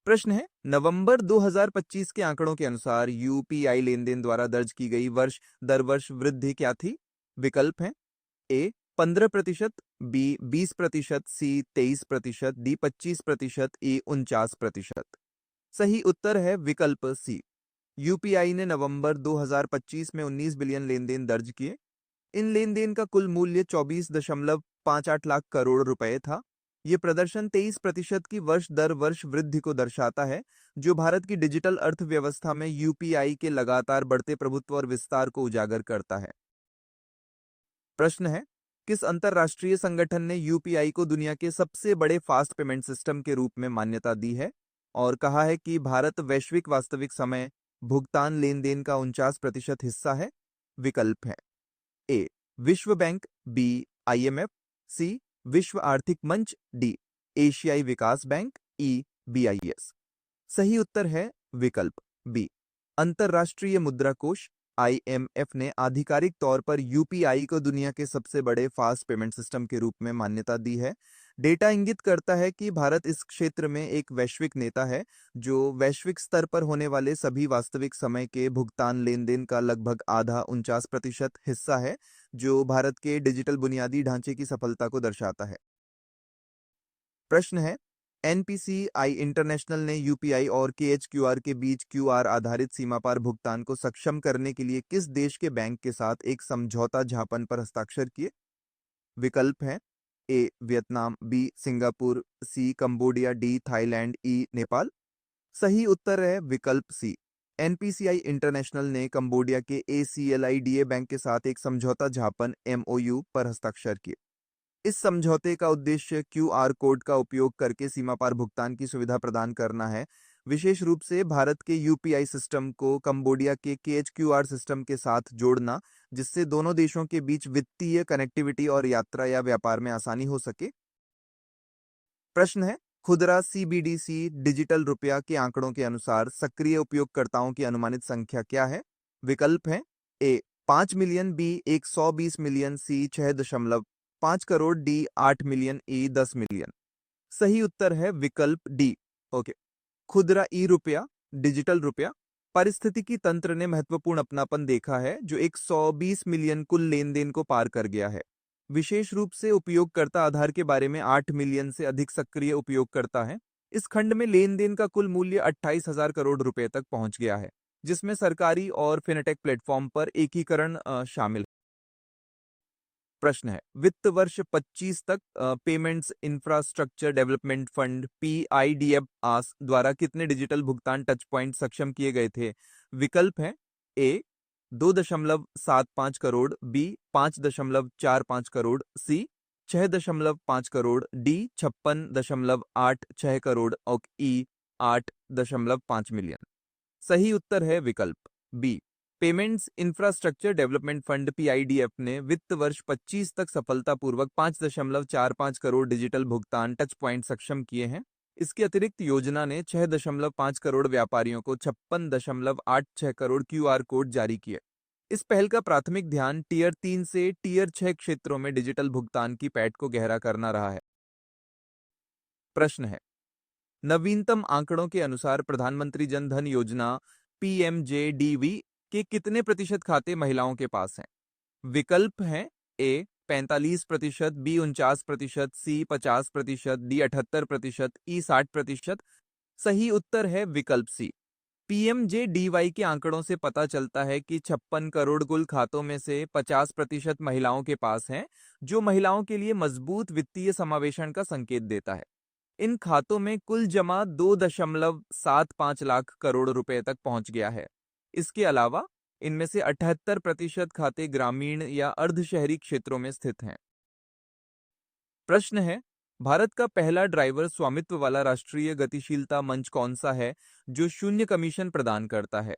प्रश्न है, नवंबर 2025 के आंकड़ों के अनुसार यूपीआई लेन देन द्वारा दर्ज की गई वर्ष दर वर्ष वृद्धि क्या थी? विकल्प हैं ए 15%, बी 20%, सी 23%, डी 25%, ई 49%। सही उत्तर है विकल्प सी। यूपीआई ने नवंबर 2025 में 19 बिलियन लेन देन दर्ज किए। इन लेन देन का कुल मूल्य 24.58 लाख करोड़ रुपए था। ये प्रदर्शन 23% की वर्ष दर वर्ष वृद्धि को दर्शाता है, जो भारत की डिजिटल अर्थव्यवस्था में यूपीआई के लगातार बढ़ते प्रभुत्व और विस्तार को उजागर करता है। प्रश्न है, किस अंतरराष्ट्रीय संगठन ने यूपीआई को दुनिया के सबसे बड़े फास्ट पेमेंट सिस्टम के रूप में मान्यता दी है और कहा है कि भारत वैश्विक वास्तविक समय भुगतान लेन देन का 49% हिस्सा है? विकल्प है ए विश्व बैंक, बी आईएमएफ, सी विश्व आर्थिक मंच, डी एशियाई विकास बैंक, ई बीआईएस। सही उत्तर है विकल्प बी। अंतर्राष्ट्रीय मुद्रा कोष आईएमएफ ने आधिकारिक तौर पर यूपीआई को दुनिया के सबसे बड़े फास्ट पेमेंट सिस्टम के रूप में मान्यता दी है। डेटा इंगित करता है कि भारत इस क्षेत्र में एक वैश्विक नेता है, जो वैश्विक स्तर पर होने वाले सभी वास्तविक समय के भुगतान लेन देन का लगभग आधा 49% हिस्सा है, जो भारत के डिजिटल बुनियादी ढांचे की सफलता को दर्शाता है। प्रश्न है, एनपीसीआई इंटरनेशनल ने यूपीआई और केएचक्यूआर के बीच क्यूआर आधारित सीमा पार भुगतान को सक्षम करने के लिए किस देश के बैंक के साथ एक समझौता ज्ञापन पर हस्ताक्षर किए? विकल्प हैं ए वियतनाम, बी सिंगापुर, सी कंबोडिया, डी थाईलैंड, ई नेपाल। सही उत्तर है विकल्प सी। एनपीसीआई इंटरनेशनल ने कंबोडिया के एसीएलआईडीए बैंक के साथ एक समझौता ज्ञापन एमओयू पर हस्ताक्षर किए। इस समझौते का उद्देश्य क्यूआर कोड का उपयोग करके सीमा पार भुगतान की सुविधा प्रदान करना है, विशेष रूप से भारत के यूपीआई सिस्टम को कंबोडिया के केएचक्यूआर सिस्टम के साथ जोड़ना, जिससे दोनों देशों के बीच वित्तीय कनेक्टिविटी और यात्रा या व्यापार में आसानी हो सके। प्रश्न है, खुदरा सीबीडीसी डिजिटल रुपया के आंकड़ों के अनुसार सक्रिय उपयोगकर्ताओं की अनुमानित संख्या क्या है? विकल्प हैं ए 5 मिलियन, बी 120 मिलियन, सी 6.5 करोड़, डी 8 मिलियन, ई 10 मिलियन। सही उत्तर है विकल्प डी। ओके। खुदरा ई रुपया डिजिटल रुपया पारिस्थितिकी तंत्र ने महत्वपूर्ण अपनापन देखा है, जो 120 मिलियन कुल लेन देन को पार कर गया है। विशेष रूप से उपयोगकर्ता आधार के बारे में 8 मिलियन से अधिक सक्रिय उपयोगकर्ता हैं। इस खंड में लेन देन का कुल मूल्य 28,000 करोड़ रुपए तक पहुंच गया है, जिसमें सरकारी और फिनटेक प्लेटफॉर्म पर एकीकरण शामिल है। प्रश्न है, वित्त वर्ष 25 तक पेमेंट्स इंफ्रास्ट्रक्चर डेवलपमेंट फंड पीआईडीएफ आस द्वारा कितने डिजिटल भुगतान टच पॉइंट सक्षम किए गए थे? विकल्प है A 2.75 crore, B 5.45 crore, C 6.5 crore, D 56.86 crore और ई 8.5 मिलियन। सही उत्तर है विकल्प B. Payments infrastructure development fund PIDF ने वित्त वर्ष 25 तक सफलतापूर्वक 5.45 करोड़ डिजिटल भुगतान टच पॉइंट सक्षम किए हैं। इसके अतिरिक्त योजना ने 6.5 करोड़ व्यापारियों को 56.86 करोड़ क्यूआर कोड जारी किए। इस पहल का प्राथमिक ध्यान टीयर 3 से टीयर 6 क्षेत्रों में डिजिटल भुगतान की पैठ को गहरा करना रहा है। प्रश्न है, नवीनतम आंकड़ों के अनुसार प्रधानमंत्री जन धन योजना पीएमजेडीवी के कितने प्रतिशत खाते महिलाओं के पास हैं? विकल्प हैं ए 45%, बी 49%, सी 50%, डी 78%, ई 60%। सही उत्तर है विकल्प सी। पीएमजेडीवाई के आंकड़ों से पता चलता है कि 56 करोड़ कुल खातों में से 50% महिलाओं के पास हैं, जो महिलाओं के लिए मजबूत वित्तीय समावेशन का संकेत देता है। इन खातों में कुल जमा 2.75 लाख करोड़ रुपए तक पहुंच गया है। इसके अलावा इनमें से 78% खाते ग्रामीण या अर्धशहरी क्षेत्रों में स्थित हैं। प्रश्न है, भारत का पहला ड्राइवर स्वामित्व वाला राष्ट्रीय गतिशीलता मंच कौन सा है, जो शून्य कमीशन प्रदान करता है?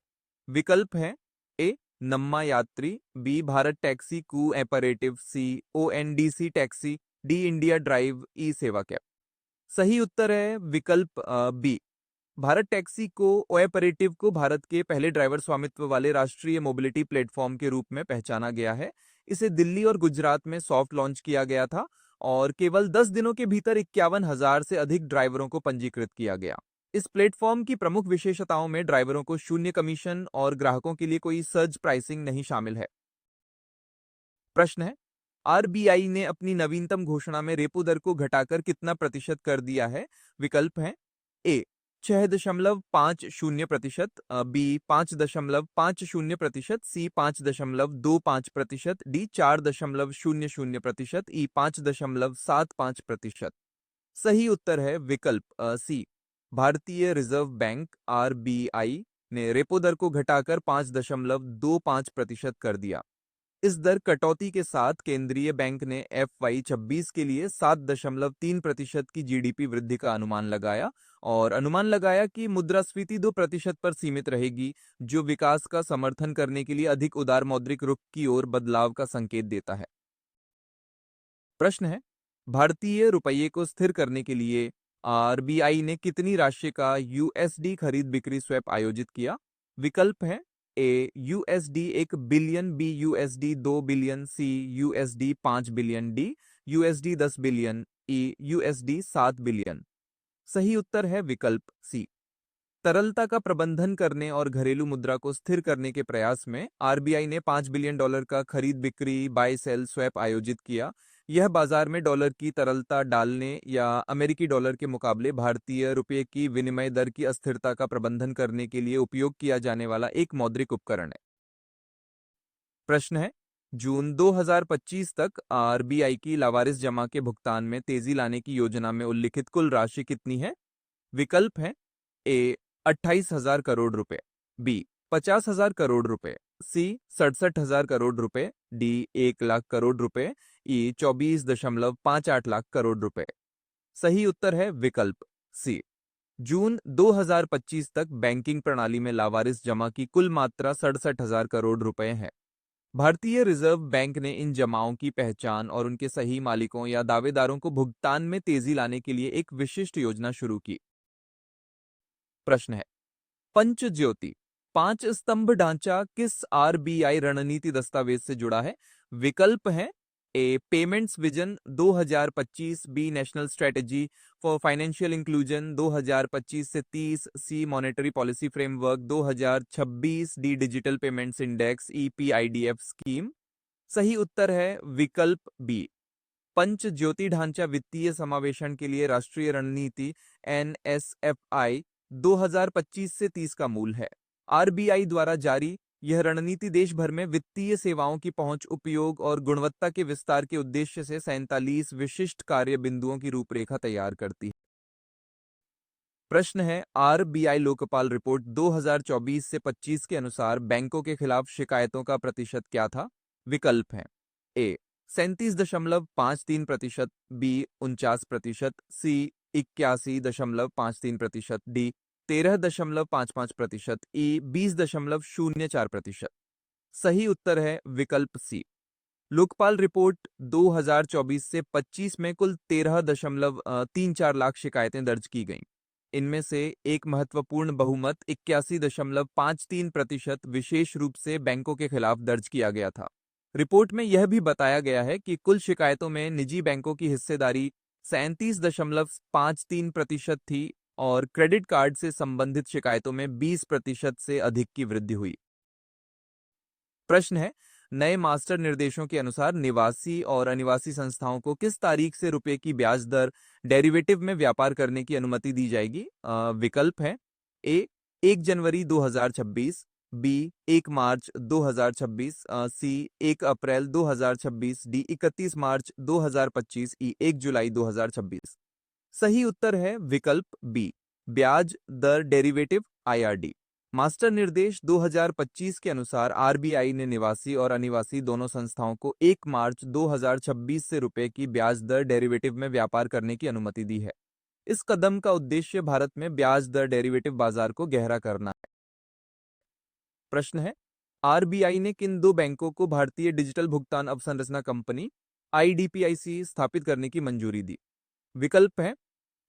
विकल्प हैं A Namma Yatri, B Bharat taxi cooperative, C ONDC taxi, D India drive, E Seva cab. सही उत्तर है विकल्प बी। भारत टैक्सी कोऑपरेटिव को भारत के पहले ड्राइवर स्वामित्व वाले राष्ट्रीय मोबिलिटी प्लेटफॉर्म के रूप में पहचाना गया है। इसे दिल्ली और गुजरात में सॉफ्ट लॉन्च किया गया था और केवल 10 दिनों के भीतर 51,000 से अधिक ड्राइवरों को पंजीकृत किया गया। इस प्लेटफॉर्म की प्रमुख विशेषताओं में ड्राइवरों को शून्य कमीशन और ग्राहकों के लिए कोई सर्ज प्राइसिंग नहीं शामिल है। प्रश्न है, आरबीआई ने अपनी नवीनतम घोषणा में रेपो दर को घटाकर कितना प्रतिशत कर दिया है? विकल्प हैं ए 6.50%, बी 5.50%, सी 5.25%, डी 4.00%, ई 5.75%। सही उत्तर है विकल्प सी। भारतीय रिजर्व बैंक आरबीआई ने रेपो दर को घटाकर 5.25% कर दिया। इस दर कटौती के साथ केंद्रीय बैंक ने FY26 के लिए 7.3% की जीडीपी वृद्धि का अनुमान लगाया और अनुमान लगाया कि मुद्रास्फीति 2% पर सीमित रहेगी, जो विकास का समर्थन करने के लिए अधिक उदार मौद्रिक रुख की ओर बदलाव का संकेत देता है। प्रश्न है, भारतीय रुपये को स्थिर करने के लिए आरबीआई ने कितनी राशि का यूएसडी खरीद बिक्री स्वैप आयोजित किया? विकल्प है A USD 1 billion, B USD 2 billion, C USD 5 billion, D USD 10 billion, E USD 7 billion. सही उत्तर है विकल्प सी। तरलता का प्रबंधन करने और घरेलू मुद्रा को स्थिर करने के प्रयास में आरबीआई ने $5 बिलियन का खरीद बिक्री बाय सेल स्वैप आयोजित किया। यह बाजार में डॉलर की तरलता डालने या अमेरिकी डॉलर के मुकाबले भारतीय रुपये की विनिमय दर की अस्थिरता का प्रबंधन करने के लिए उपयोग किया जाने वाला एक मौद्रिक उपकरण है। प्रश्न है, जून 2025 तक आरबीआई की लावारिस जमा के भुगतान में तेजी लाने की योजना में उल्लिखित कुल राशि कितनी है? विकल्प है ए 28,000 करोड़ रुपए, बी 50,000 करोड़ रुपए, सी 67,000 करोड़ रुपए, डी 1 लाख करोड़ रुपए, ई 24.58 लाख करोड़ रुपए। सही उत्तर है विकल्प सी। जून 2025 तक बैंकिंग प्रणाली में लावारिस जमा की कुल मात्रा 67,000 करोड़ रुपए है। भारतीय रिजर्व बैंक ने इन जमाओं की पहचान और उनके सही मालिकों या दावेदारों को भुगतान में तेजी लाने के लिए एक विशिष्ट योजना शुरू की। प्रश्न है, पंच ज्योति 5 स्तंभ ढांचा किस आरबीआई रणनीति दस्तावेज से जुड़ा है? विकल्प है A payments vision 2025, B national strategy for financial inclusion 2025 से 30, C monetary policy framework 2026, D digital payments index EPIDF scheme. सही उत्तर है विकल्प बी। पंच ज्योति ढांचा वित्तीय समावेशन के लिए राष्ट्रीय रणनीति NSFI 2025 से 30 का मूल है। आरबीआई द्वारा जारी यह रणनीति देश भर में वित्तीय सेवाओं की पहुंच, उपयोग और गुणवत्ता के विस्तार के उद्देश्य से 47 विशिष्ट कार्य बिंदुओं की रूपरेखा तैयार करती है। प्रश्न है, आरबीआई लोकपाल रिपोर्ट 2024 से 25 के अनुसार बैंकों के खिलाफ शिकायतों का प्रतिशत क्या था? विकल्प हैं ए 37.53%, बी 49%, सी 81.53%, डी 13.55%, ई 20.04%। सही उत्तर है विकल्प सी। लोकपाल रिपोर्ट 2024 से 25 में कुल 13.34 लाख शिकायतें दर्ज की गईं। इनमें से एक महत्वपूर्ण बहुमत 81.53% विशेष रूप से बैंकों के खिलाफ दर्ज किया गया था। रिपोर्ट में यह भी बताया गया है कि कुल शिकायतों में निजी बैंकों की हिस्सेदारी 37.53% थी और क्रेडिट कार्ड से संबंधित शिकायतों में 20% से अधिक की वृद्धि हुई। प्रश्न है, नए मास्टर निर्देशों के अनुसार निवासी और अनिवासी संस्थाओं को किस तारीख से रुपए की ब्याज दर डेरिवेटिव में व्यापार करने की अनुमति दी जाएगी? विकल्प है ए 1 जनवरी 2026, बी 1 मार्च 2026, सी 1 अप्रैल 2026, डी 31 मार्च 2025, ई 1 जुलाई 2026। सही उत्तर है विकल्प बी, ब्याज दर डेरिवेटिव IRD। मास्टर निर्देश 2025 के अनुसार आरबीआई ने निवासी और अनिवासी दोनों संस्थाओं को 1 मार्च 2026 से रुपए की ब्याज दर डेरिवेटिव में व्यापार करने की अनुमति दी है। इस कदम का उद्देश्य भारत में ब्याज दर डेरिवेटिव बाजार को गहरा करना है। प्रश्न है, आरबीआई ने किन दो बैंकों को भारतीय डिजिटल भुगतान अवसंरचना कंपनी IDPIC स्थापित करने की मंजूरी दी? विकल्प है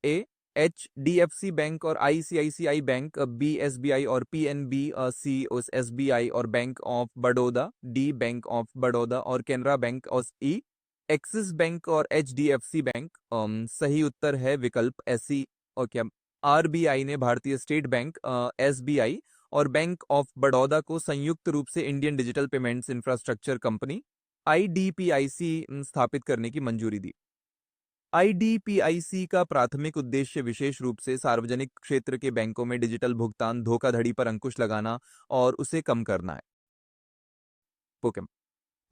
ए HDFC बैंक और ICICI बैंक, बी SBI और PNB, सी SBI और bank of Baroda, D bank of Baroda और कैनरा बैंक, और ई एक्सिस बैंक और HDFC बैंक। सही उत्तर है विकल्प SC और क्या आरबीआई ने भारतीय स्टेट बैंक एसबीआई और बैंक ऑफ बड़ौदा को संयुक्त रूप से Indian digital payments infrastructure company IDPIC स्थापित करने की मंजूरी दी। आईडीपीआईसी का प्राथमिक उद्देश्य विशेष रूप से सार्वजनिक क्षेत्र के बैंकों में डिजिटल भुगतान धोखाधड़ी पर अंकुश लगाना और उसे कम करना है। ओके।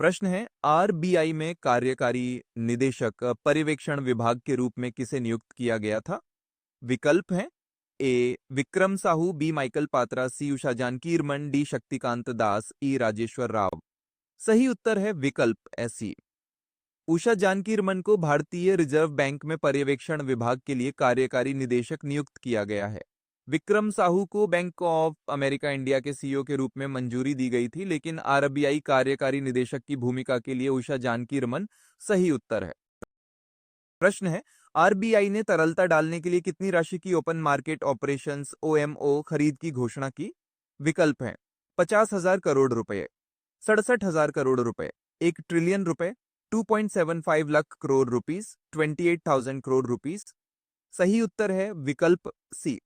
प्रश्न है, आरबीआई में कार्यकारी निदेशक पर्यवेक्षण विभाग के रूप में किसे नियुक्त किया गया था? विकल्प हैं ए विक्रम साहू, बी माइकल पात्रा, सी उषा जानकीरमन, डी शक्तिकांत दास, ई राजेश्वर राव। सही उत्तर है विकल्प सी। उषा जानकीरमन को भारतीय रिजर्व बैंक में पर्यवेक्षण विभाग के लिए कार्यकारी निदेशक नियुक्त किया गया है। विक्रम साहू को बैंक ऑफ अमेरिका इंडिया के सीईओ के रूप में मंजूरी दी गई थी, लेकिन आरबीआई कार्यकारी निदेशक की भूमिका के लिए उषा जानकीरमन सही उत्तर है। प्रश्न है, आरबीआई ने तरलता डालने के लिए कितनी राशि की ओपन मार्केट ऑपरेशंस ओएमओ खरीद की घोषणा की? विकल्प हैं 50,000 करोड़ रुपए, 67,000 करोड़ रुपए, 1 ट्रिलियन रुपए, 2.75 लाख करोड़ रुपीस, 28,000 करोड़ रुपीस। सही उत्तर है विकल्प सी।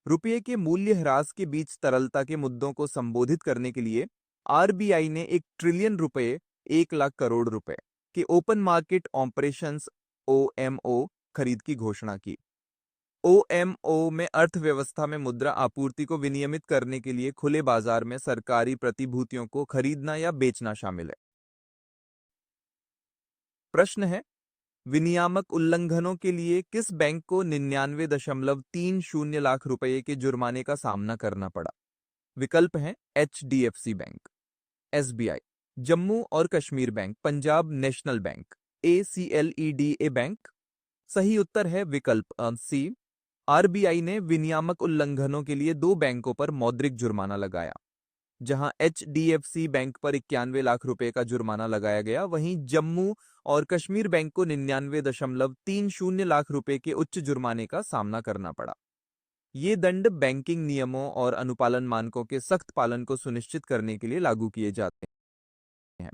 रुपये के मूल्य ह्रास के बीच तरलता के मुद्दों को संबोधित करने के लिए आरबीआई ने 1 ट्रिलियन रुपए, 1 लाख करोड़ रुपए के ओपन मार्केट ऑपरेशंस ओएमओ खरीद की घोषणा की। ओएमओ में अर्थव्यवस्था में मुद्रा आपूर्ति को विनियमित करने के लिए खुले बाजार में सरकारी प्रतिभूतियों को खरीदना या बेचना शामिल है। प्रश्न है, विनियामक उल्लंघनों के लिए किस बैंक को 99.30 लाख रुपए के जुर्माने का सामना करना पड़ा? विकल्प हैं एचडीएफसी बैंक, एसबीआई, जम्मू और Kashmir bank, Punjab national bank, ACLEDA bank. सही उत्तर है विकल्प सी। आरबीआई ने विनियामक उल्लंघनों के लिए 2 बैंकों पर मौद्रिक जुर्माना लगाया। जहां एचडीएफसी बैंक पर 91 लाख रुपए का जुर्माना लगाया गया, वहीं जम्मू और कश्मीर बैंक को 99.30 लाख रुपए के उच्च जुर्माने का सामना करना पड़ा। ये दंड बैंकिंग नियमों और अनुपालन मानकों के सख्त पालन को सुनिश्चित करने के लिए लागू किए जाते हैं।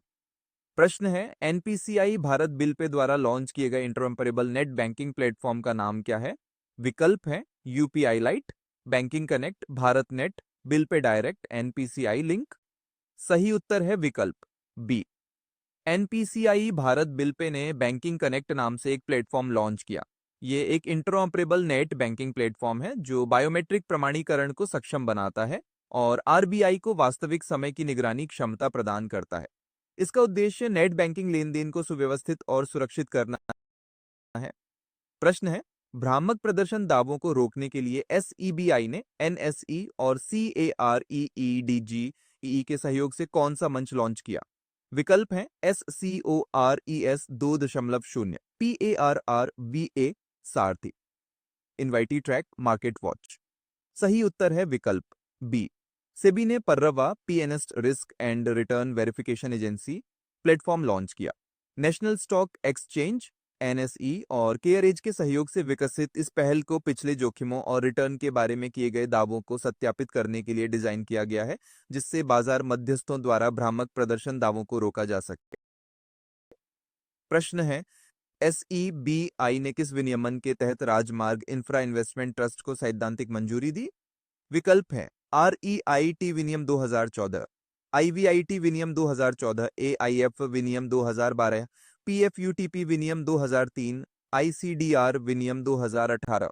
प्रश्न है, एनपीसीआई भारत बिल पे द्वारा लॉन्च किए गए इंटरऑपरेबल नेट बैंकिंग प्लेटफॉर्म का नाम क्या है? विकल्प है UPI light, banking connect, Bharat net, bill pay direct, NPCI link. सही उत्तर है विकल्प B. NPCI Bharat bill pay ने बैंकिंग कनेक्ट नाम से एक प्लेटफॉर्म लॉन्च किया। ये एक इंटरऑपरेबल नेट बैंकिंग प्लेटफॉर्म है जो बायोमेट्रिक प्रमाणीकरण को सक्षम बनाता है और आरबीआई को वास्तविक समय की निगरानी क्षमता प्रदान करता है। इसका उद्देश्य नेट बैंकिंग लेनदेन को सुव्यवस्थित और सुरक्षित करना है। प्रश्न है, भ्रामक प्रदर्शन दावों को रोकने के लिए एसईबीआई ने एनएसई और सीएआरईईडीजी के सहयोग से कौन सा मंच लॉन्च किया? विकल्प हैं SCORES 2.0, PARRVA सारथी, इनवाइटी ट्रैक, मार्केट वॉच। सही उत्तर है विकल्प बी। सेबी ने PARRVA PNS risk and return verification agency platform launch किया। नेशनल स्टॉक एक्सचेंज एनएसई और केयरएज के सहयोग से विकसित इस पहल को पिछले जोखिमों और रिटर्न के बारे में किए गए दावों को सत्यापित करने के लिए डिजाइन किया गया है, जिससे बाजार मध्यस्थों द्वारा भ्रामक प्रदर्शन दावों को रोका जा सके। प्रश्न है, एसईबीआई ने किस विनियमन के तहत राजमार्ग इंफ्रा इन्वेस्टमेंट ट्रस्ट को सैद्धांतिक मंजूरी दी? विकल्प है आरईआईटी विनियम 2014, आईवीआईटी विनियम 2014, एआईएफ विनियम 2012, पीएफयूटीपी विनियम 2003, आईसीडीआर विनियम 2018।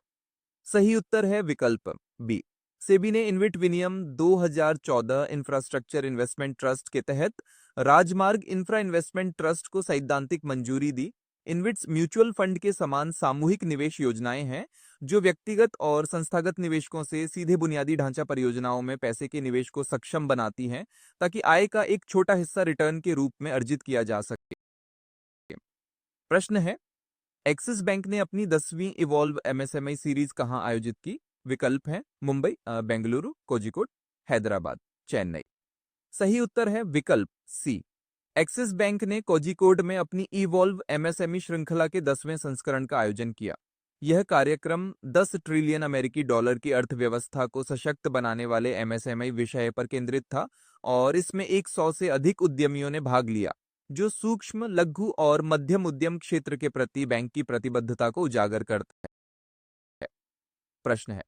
सही उत्तर है विकल्प बी। सेबी ने इन्विट विनियम 2014 इंफ्रास्ट्रक्चर इन्वेस्टमेंट ट्रस्ट के तहत राजमार्ग इंफ्रा इन्वेस्टमेंट ट्रस्ट को सैद्धांतिक मंजूरी दी। इन्विट्स म्यूचुअल फंड के समान सामूहिक निवेश योजनाएं हैं जो व्यक्तिगत और संस्थागत निवेशकों से सीधे बुनियादी ढांचा परियोजनाओं में पैसे के निवेश को सक्षम बनाती हैं, ताकि आय का एक छोटा हिस्सा रिटर्न के रूप में अर्जित किया जा सके। प्रश्न है, एक्सिस बैंक ने अपनी 10वीं इवॉल्व एमएसएमई सीरीज कहां आयोजित की? विकल्प हैं मुंबई, बेंगलुरु, कोझिकोड, हैदराबाद, चेन्नई। सही उत्तर है विकल्प सी। एक्सिस बैंक ने कोझिकोड में अपनी इवॉल्व एमएसएमई श्रृंखला के 10वें संस्करण का आयोजन किया। यह कार्यक्रम 10 ट्रिलियन अमेरिकी डॉलर की अर्थव्यवस्था को सशक्त बनाने वाले एमएसएमई विषय पर केंद्रित था और इसमें 100 से अधिक उद्यमियों ने भाग लिया, जो सूक्ष्म, लघु और मध्यम उद्यम क्षेत्र के प्रति बैंक की प्रतिबद्धता को उजागर करता है। प्रश्न है,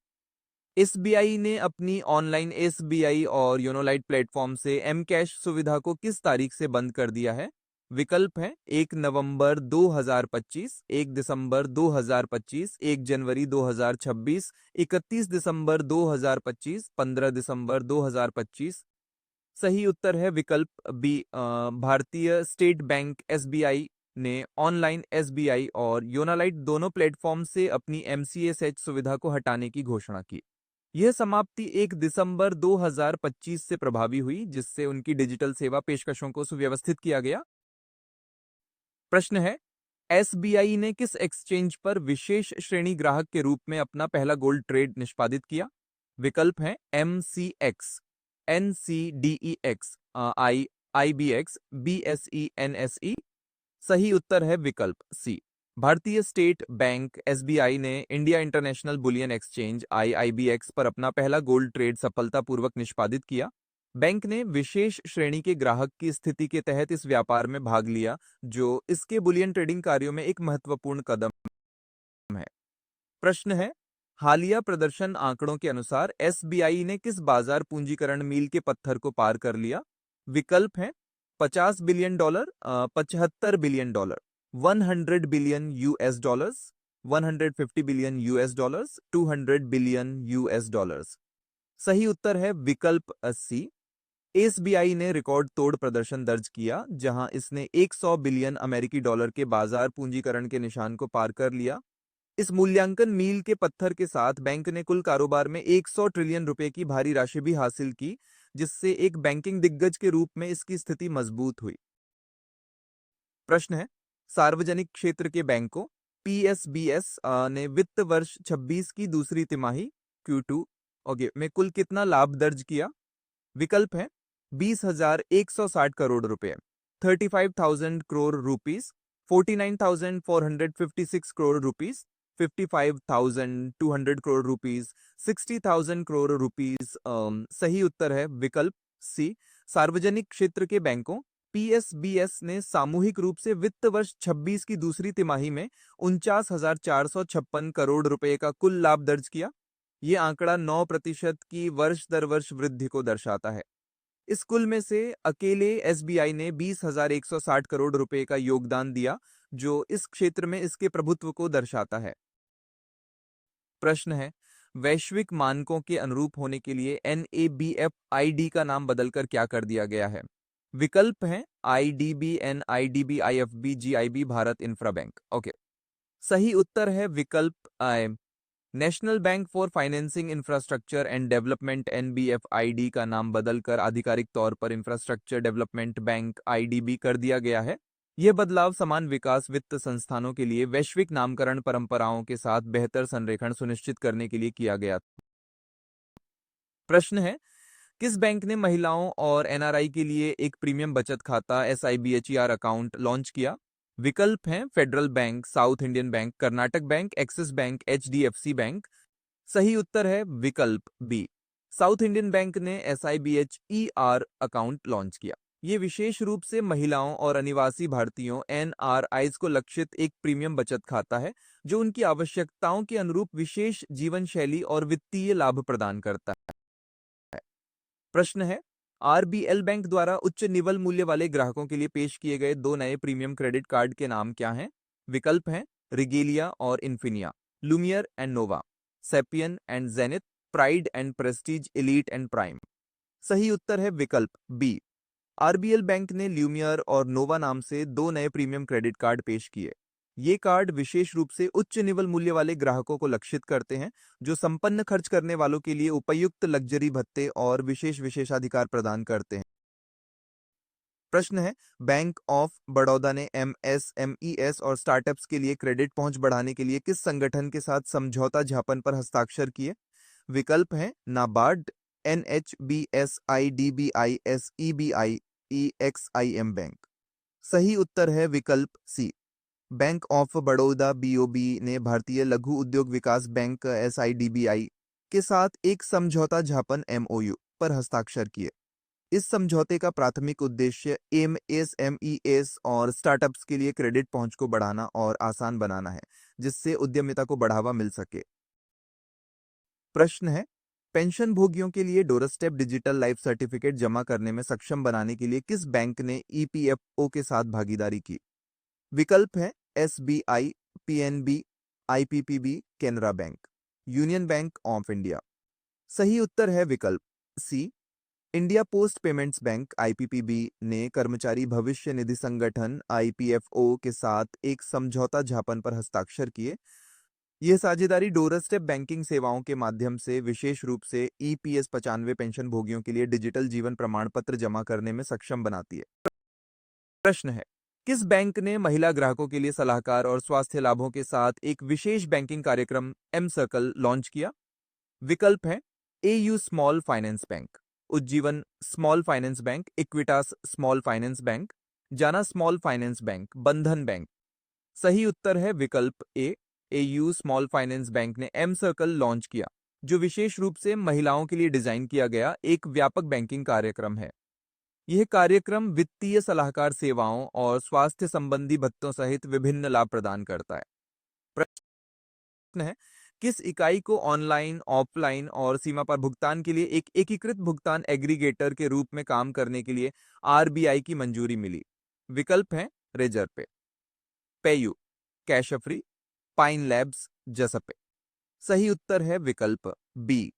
एसबीआई ने अपनी ऑनलाइन एसबीआई और योनो लाइट प्लेटफॉर्म से एम कैश सुविधा को किस तारीख से बंद कर दिया है? विकल्प है 1 नवंबर 2025, 1 दिसंबर 2025, 1 जनवरी 2026, 31 दिसंबर 2025, 15 दिसंबर 2025। सही उत्तर है विकल्प बी। भारतीय स्टेट बैंक एसबीआई ने ऑनलाइन एसबीआई और योनालाइट दोनों प्लेटफॉर्म से अपनी एमसीएसएच सुविधा को हटाने की घोषणा की। यह समाप्ति 1 दिसंबर 2025 से प्रभावी हुई, जिससे उनकी डिजिटल सेवा पेशकशों को सुव्यवस्थित किया गया। प्रश्न है, एसबीआई ने किस एक्सचेंज पर विशेष श्रेणी ग्राहक के रूप में अपना पहला गोल्ड ट्रेड निष्पादित किया? विकल्प है एमसीएक्स, एनसीडीईएक्स, आईबीएक्स, बीएसई, सही उत्तर है विकल्प सी। भारतीय स्टेट बैंक एसबीआई ने इंडिया इंटरनेशनल बुलियन एक्सचेंज आईआईबीएक्स पर अपना पहला गोल्ड ट्रेड सफलतापूर्वक निष्पादित किया। बैंक ने विशेष श्रेणी के ग्राहक की स्थिति के तहत इस व्यापार में भाग लिया, जो इसके बुलियन ट्रेडिंग कार्यों में एक महत्वपूर्ण कदम है। प्रश्न है, हालिया प्रदर्शन आंकड़ों के अनुसार एसबीआई ने किस बाजार पूंजीकरण मील के पत्थर को पार कर लिया? विकल्प है 50 billion dollar, 75 billion dollar, 100 billion US dollars, 150 billion US dollars, 200 billion US dollars. सही उत्तर है विकल्प सी। एसबीआई ने रिकॉर्ड तोड़ प्रदर्शन दर्ज किया, जहां इसने 100 बिलियन अमेरिकी डॉलर के बाजार पूंजीकरण के निशान को पार कर लिया। इस मूल्यांकन मील के पत्थर के साथ बैंक ने कुल कारोबार में 100 ट्रिलियन रुपए की भारी राशि भी हासिल की, जिससे एक बैंकिंग दिग्गज के रूप में इसकी स्थिति मजबूत हुई। प्रश्न है, सार्वजनिक क्षेत्र के बैंकों पीएसबीएस ने वित्त वर्ष 26 की दूसरी तिमाही Q2 में कुल कितना लाभ दर्ज किया? विकल्प है 20,160 करोड़ रुपए, 35,000 crore rupees, 49,456 crore rupees, 55,200 crore rupees, 60,000 crore rupees. सही उत्तर है विकल्प सी। सार्वजनिक क्षेत्र के बैंकों पीएसबीएस ने सामूहिक रूप से वित्त वर्ष 26 की दूसरी तिमाही में 49,456 करोड़ रुपए का कुल लाभ दर्ज किया। ये आंकड़ा 9% की वर्ष दर वर्ष वृद्धि को दर्शाता है। इस कुल में से अकेले एसबीआई ने 20,160 करोड़ रुपए का योगदान दिया, जो इस क्षेत्र में इसके प्रभुत्व को दर्शाता है। प्रश्न है, वैश्विक मानकों के अनुरूप होने के लिए एनएबीएफ-आईडी का नाम बदलकर क्या कर दिया गया है? विकल्प हैं IDB, NIDB, IFB, GIB, Bharat infra bank. Okay, सही उत्तर है विकल्प I. National bank for financing infrastructure and development NBFID का नाम बदलकर आधिकारिक तौर पर इंफ्रास्ट्रक्चर डेवलपमेंट बैंक आईडीबी कर दिया गया है। यह बदलाव समान विकास वित्त संस्थानों के लिए वैश्विक नामकरण परंपराओं के साथ बेहतर संरेखण सुनिश्चित करने के लिए किया गया। प्रश्न है, किस बैंक ने महिलाओं और एनआरआई के लिए एक प्रीमियम बचत खाता एसआईबीएचईआर अकाउंट लॉन्च किया? विकल्प हैं federal bank, south Indian bank, Karnataka bank, axis bank, HDFC bank. सही उत्तर है विकल्प बी। साउथ इंडियन बैंक ने एसआईबीएचईआर अकाउंट लॉन्च किया। ये विशेष रूप से महिलाओं और अनिवासी भारतीयों एनआरआईज को लक्षित एक प्रीमियम बचत खाता है, जो उनकी आवश्यकताओं के अनुरूप विशेष जीवन शैली और वित्तीय लाभ प्रदान करता है। प्रश्न है, आरबीएल बैंक द्वारा उच्च निवल मूल्य वाले ग्राहकों के लिए पेश किए गए दो नए प्रीमियम क्रेडिट कार्ड के नाम क्या हैं? विकल्प हैं रिगेलिया और Infinia, Lumière and Nova, sapien and zenith, pride and Prestige elite and prime. सही उत्तर है विकल्प बी। आरबीएल बैंक ने ल्यूमियर और नोवा नाम से दो नए प्रीमियम क्रेडिट कार्ड पेश किए। ये कार्ड विशेष रूप से उच्च निवल मूल्य वाले ग्राहकों को लक्षित करते हैं, जो संपन्न खर्च करने वालों के लिए उपयुक्त लग्जरी भत्ते और विशेष विशेषाधिकार प्रदान करते हैं। प्रश्न है, बैंक ऑफ बड़ौदा ने एमएसएमईएस और स्टार्टअप्स के लिए क्रेडिट पहुंच बढ़ाने के लिए किस संगठन के साथ समझौता ज्ञापन पर हस्ताक्षर किए? विकल्प हैं नाबार्ड, एनएचबीएसआईडीबीआई, एसईबीआई, ईएक्सआईएम बैंक। सही उत्तर है विकल्प सी। बैंक ऑफ बड़ौदा बीओबी ने भारतीय लघु उद्योग विकास बैंक एसआईडीबीआई के साथ एक समझौता ज्ञापन एमओयू पर हस्ताक्षर किए। इस समझौते का प्राथमिक उद्देश्य एमएसएमईएस और स्टार्टअप्स के लिए क्रेडिट पहुंच को बढ़ाना और आसान बनाना है, जिससे उद्यमिता को बढ़ावा मिल सके। प्रश्न है, पेंशन भोगियों के लिए डोरस्टेप डिजिटल लाइफ सर्टिफिकेट जमा करने में सक्षम बनाने के लिए किस बैंक ने ईपीएफओ के साथ भागीदारी की? विकल्प है SBI, PNB, IPPB, Canara bank, union bank of India. सही उत्तर है विकल्प C, India post payments bank IPPB ने कर्मचारी भविष्य निधि संगठन आईपीएफओ के साथ एक समझौता ज्ञापन पर हस्ताक्षर किए। यह साझेदारी डोरस्टेप बैंकिंग सेवाओं के माध्यम से विशेष रूप से ईपीएस 95 पेंशन भोगियों के लिए डिजिटल जीवन प्रमाण पत्र जमा करने में सक्षम बनाती है। प्रश्न है, किस बैंक ने महिला ग्राहकों के लिए सलाहकार और स्वास्थ्य लाभों के साथ एक विशेष बैंकिंग कार्यक्रम एम सर्कल लॉन्च किया? विकल्प है AU small finance bank, Ujjivan small finance bank, Equitas small finance bank, Jana small finance bank, बंधन बैंक। सही उत्तर है विकल्प ए, एयू स्मॉल फाइनेंस बैंक ने एम सर्कल लॉन्च किया, जो विशेष रूप से महिलाओं के लिए डिजाइन किया गया एक व्यापक बैंकिंग कार्यक्रम है। यह कार्यक्रम वित्तीय सलाहकार सेवाओं और स्वास्थ्य संबंधी भत्तों सहित विभिन्न लाभ प्रदान करता है। प्रश्न है, किस इकाई को ऑनलाइन, ऑफलाइन और सीमा पर भुगतान के लिए एक एकीकृत भुगतान एग्रीगेटर के रूप में काम करने के लिए आरबीआई की मंजूरी मिली? विकल्प हैं रेजर पे, पेयू, कैशफ्री, पाइन लैब्स, जसपे। सही उत्तर है विकल्प बी,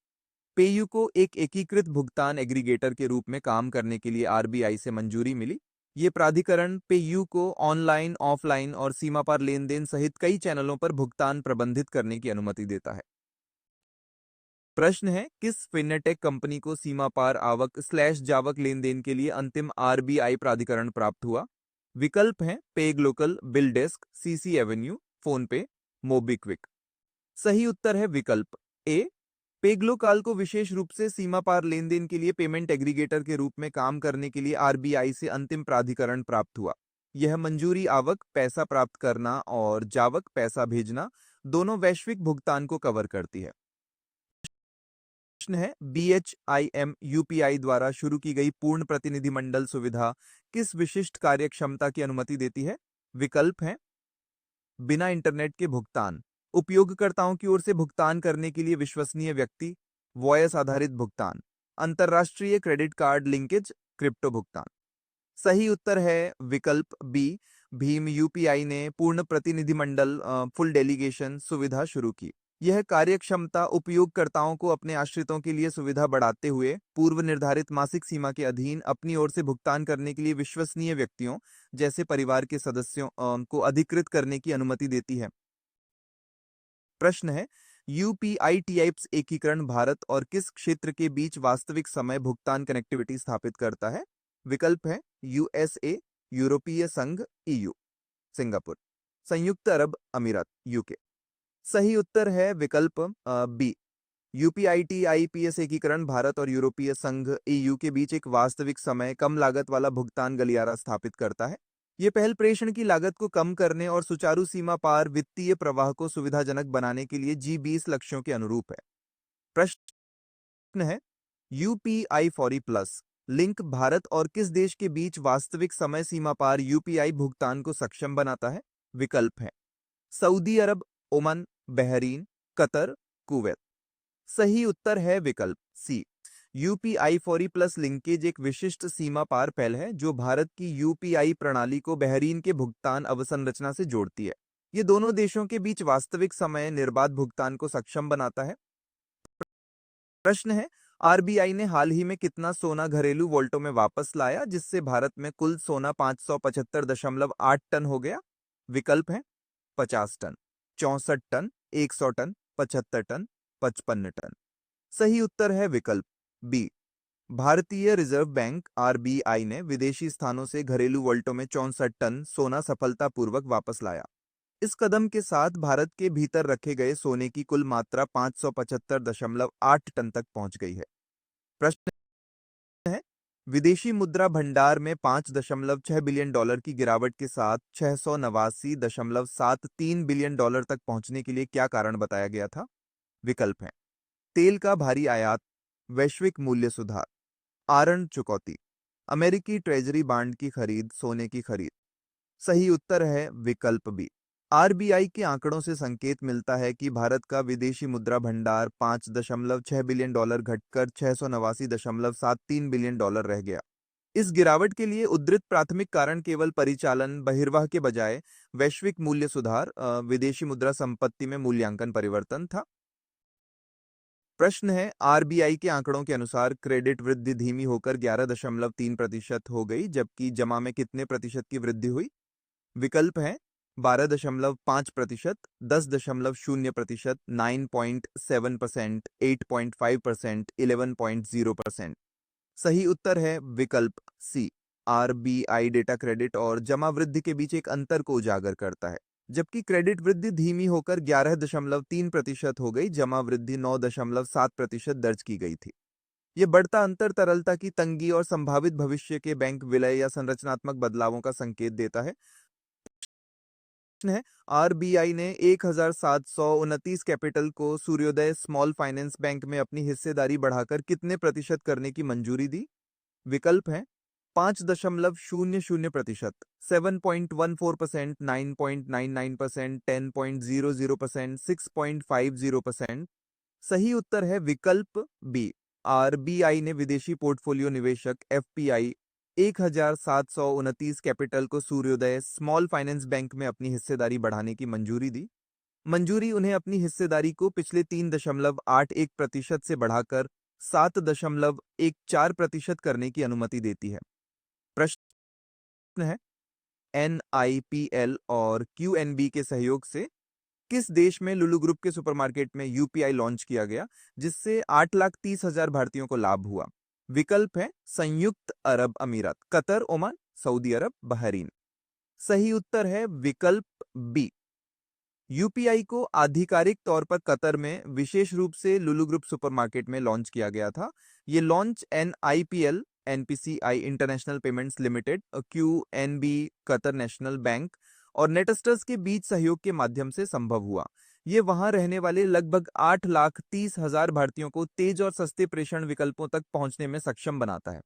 पेयू को एक एकीकृत भुगतान एग्रीगेटर के रूप में काम करने के लिए आरबीआई से मंजूरी मिली। ये प्राधिकरण पेयू को ऑनलाइन, ऑफलाइन और सीमा पार लेन-देन सहित कई चैनलों पर भुगतान प्रबंधित करने की अनुमति देता है। प्रश्न है, किस फिनटेक कंपनी को सीमा पार आवक / जावक लेन-देन के लिए अंतिम आरबीआई प्राधिकरण प्राप्त हुआ? विकल्प हैं peg local, bill desk, CC Avenue, phone पे, मोबिक्विक। सही उत्तर है विकल्प ए, पेगलोकाल को विशेष रूप से सीमा पार लेनदेन के लिए पेमेंट एग्रीगेटर के रूप में काम करने के लिए आरबीआई से अंतिम प्राधिकरण प्राप्त हुआ। यह मंजूरी आवक पैसा प्राप्त करना और जावक पैसा भेजना दोनों वैश्विक भुगतान को कवर करती है। प्रश्न है, बीएचआईएम यूपीआई द्वारा शुरू की गई पूर्ण प्रतिनिधिमंडल सुविधा किस विशिष्ट कार्यक्षमता की अनुमति देती है? विकल्प हैं बिना इंटरनेट के भुगतान, उपयोगकर्ताओं की ओर से भुगतान करने के लिए विश्वसनीय व्यक्ति, वॉयस आधारित भुगतान, अंतरराष्ट्रीय क्रेडिट कार्ड लिंकेज, क्रिप्टो भुगतान। सही उत्तर है विकल्प बी, भीम यूपीआई ने पूर्ण प्रतिनिधिमंडल फुल डेलीगेशन सुविधा शुरू की। यह कार्यक्षमता उपयोगकर्ताओं को अपने आश्रितों के लिए सुविधा बढ़ाते हुए पूर्व निर्धारित मासिक सीमा के अधीन अपनी ओर से भुगतान करने के लिए विश्वसनीय व्यक्तियों जैसे परिवार के सदस्यों को अधिकृत करने की अनुमति देती है। प्रश्न है, यूपीआईटीआईप्स एकीकरण भारत और किस क्षेत्र के बीच वास्तविक समय भुगतान कनेक्टिविटी स्थापित करता है? विकल्प है यूएसए, यूरोपीय संघ, ईयू, सिंगापुर, संयुक्त अरब अमीरात, यूके। सही उत्तर है विकल्प बी, यूपीआईटीआईपीएस एकीकरण भारत और यूरोपीय संघ ईयू के बीच एक वास्तविक समय कम लागत वाला भुगतान गलियारा स्थापित करता है। ये पहल प्रेषण की लागत को कम करने और सुचारू सीमा पार वित्तीय प्रवाह को सुविधाजनक बनाने के लिए जी20 लक्ष्यों के अनुरूप है। प्रश्न है, UPI fori plus link Bharat और किस देश के बीच वास्तविक समय सीमा पार यूपीआई भुगतान को सक्षम बनाता है? विकल्प है सऊदी अरब, ओमान, बहरीन, कतर, कुवैत। सही उत्तर है विकल्प सी, यूपीआई फॉरी प्लस लिंकेज एक विशिष्ट सीमा पार पहल है जो भारत की यूपीआई प्रणाली को बहरीन के भुगतान अवसंरचना से जोड़ती है। ये दोनों देशों के बीच वास्तविक समय निर्बाध भुगतान को सक्षम बनाता है। प्रश्न है, आरबीआई ने हाल ही में कितना सोना घरेलू वॉल्टों में वापस लाया जिससे भारत में कुल सोना 575.8 टन हो गया? विकल्प है 50 ton, 64 ton, 100 ton, 75 ton, 55 ton. सही उत्तर है विकल्प B, Bharatiya reserve bank RBI ने विदेशी स्थानों से घरेलू वॉल्टों में 64 टन सोना सफलतापूर्वक वापस लाया। इस कदम के साथ भारत के भीतर रखे गए सोने की कुल मात्रा 575.8 टन तक पहुंच गई है। प्रश्न है, विदेशी मुद्रा भंडार में 5.6 बिलियन डॉलर की गिरावट के साथ 689.73 बिलियन डॉलर तक पहुंचने के लिए क्या कारण बताया गया था? विकल्प हैं तेल का भारी आयात, वैश्विक मूल्य सुधार, आरण चुकौती, अमेरिकी ट्रेजरी बांड की खरीद, सोने की खरीद। सही उत्तर है विकल्प बी, आरबीआई के आंकड़ों से संकेत मिलता है कि भारत का विदेशी मुद्रा भंडार $5.6 बिलियन घटकर $689.73 बिलियन रह गया। इस गिरावट के लिए उद्धृत प्राथमिक कारण केवल परिचालन बहिर्वाह के बजाय वैश्विक मूल्य सुधार, विदेशी मुद्रा संपत्ति में मूल्यांकन परिवर्तन था। प्रश्न है, आरबीआई के आंकड़ों के अनुसार क्रेडिट वृद्धि धीमी होकर 11.3% हो गई, जबकि जमा में कितने प्रतिशत की वृद्धि हुई? विकल्प हैं 12.5%, 10.0%, 9.7%, 8.5%, 11.0%। सही उत्तर है विकल्प सी। आरबीआई डेटा क्रेडिट और जमा वृद्धि के बीच एक अंतर को उजागर करता है। जबकि क्रेडिट वृद्धि धीमी होकर 11.3% हो गई, जमा वृद्धि 9.7% दर्ज की गई थी। ये बढ़ता अंतर तरलता की तंगी और संभावित भविष्य के बैंक विलय या संरचनात्मक बदलावों का संकेत देता है। प्रश्न है, आरबीआई ने 1729 कैपिटल को सूर्योदय स्मॉल फाइनेंस बैंक में अपनी हिस्सेदारी बढ़ाकर कितने प्रतिशत करने की मंजूरी दी? विकल्प हैं 5.00%, 7.14%, 9.99%, 10.00%, 6.50%। सही उत्तर है विकल्प बी। आरबीआई ने विदेशी पोर्टफोलियो निवेशक एफपीआई 1729 कैपिटल को सूर्योदय स्मॉल फाइनेंस बैंक में अपनी हिस्सेदारी बढ़ाने की मंजूरी दी। मंजूरी उन्हें अपनी हिस्सेदारी को पिछले 3.81% से बढ़ाकर 7.14% करने की अनुमति देती है। प्रश्न है, एनआईपीएल और क्यूएनबी के सहयोग से किस देश में लुलु ग्रुप के सुपरमार्केट में यूपीआई लॉन्च किया गया, जिससे 8,30,000 भारतीयों को लाभ हुआ? विकल्प है संयुक्त अरब अमीरात, कतर, ओमान, सऊदी अरब, बहरीन। सही उत्तर है विकल्प बी। यूपीआई को आधिकारिक तौर पर कतर में विशेष रूप से लुलु ग्रुप सुपरमार्केट में लॉन्च किया गया था। ये launch NIPL, NPCI international payments limited, QNB Qatar national bank और नेटस्टर्स के बीच सहयोग के माध्यम से संभव हुआ। ये वहां रहने वाले लगभग 8,30,000 भारतीयों को तेज और सस्ते प्रेषण विकल्पों तक पहुंचने में सक्षम बनाता है।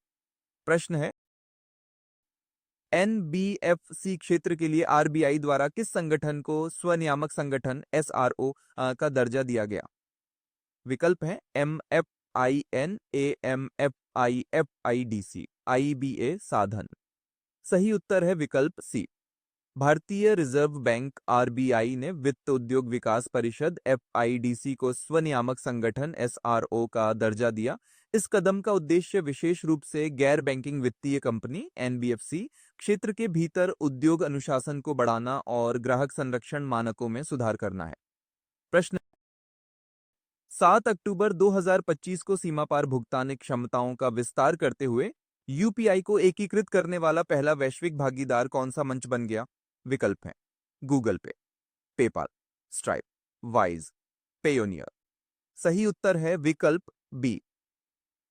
प्रश्न है, एनबीएफसी क्षेत्र के लिए आरबीआई द्वारा किस संगठन को स्वनियामक संगठन एसआरओ का दर्जा दिया गया? विकल्प हैं एमएफआईएन, एएमएफआईएफआईडीसी, आईबीए, साधन। सही उत्तर है विकल्प सी। भारतीय रिजर्व बैंक आरबीआई ने वित्त उद्योग विकास परिषद एफआईडीसी को स्वनियामक संगठन एसआरओ का दर्जा दिया। इस कदम का उद्देश्य विशेष रूप से गैर बैंकिंग वित्तीय कंपनी एनबीएफसी क्षेत्र के भीतर उद्योग अनुशासन को बढ़ाना और ग्राहक संरक्षण मानकों में सुधार करना है। प्रश्न, 7 अक्टूबर 2025 को सीमा पार भुगतान क्षमताओं का विस्तार करते हुए यूपीआई को एकीकृत करने वाला पहला वैश्विक भागीदार कौन सा मंच बन गया? विकल्प हैं गूगल पे, पेपाल, स्ट्राइप, वाइज, पेयोनियर। सही उत्तर है विकल्प बी।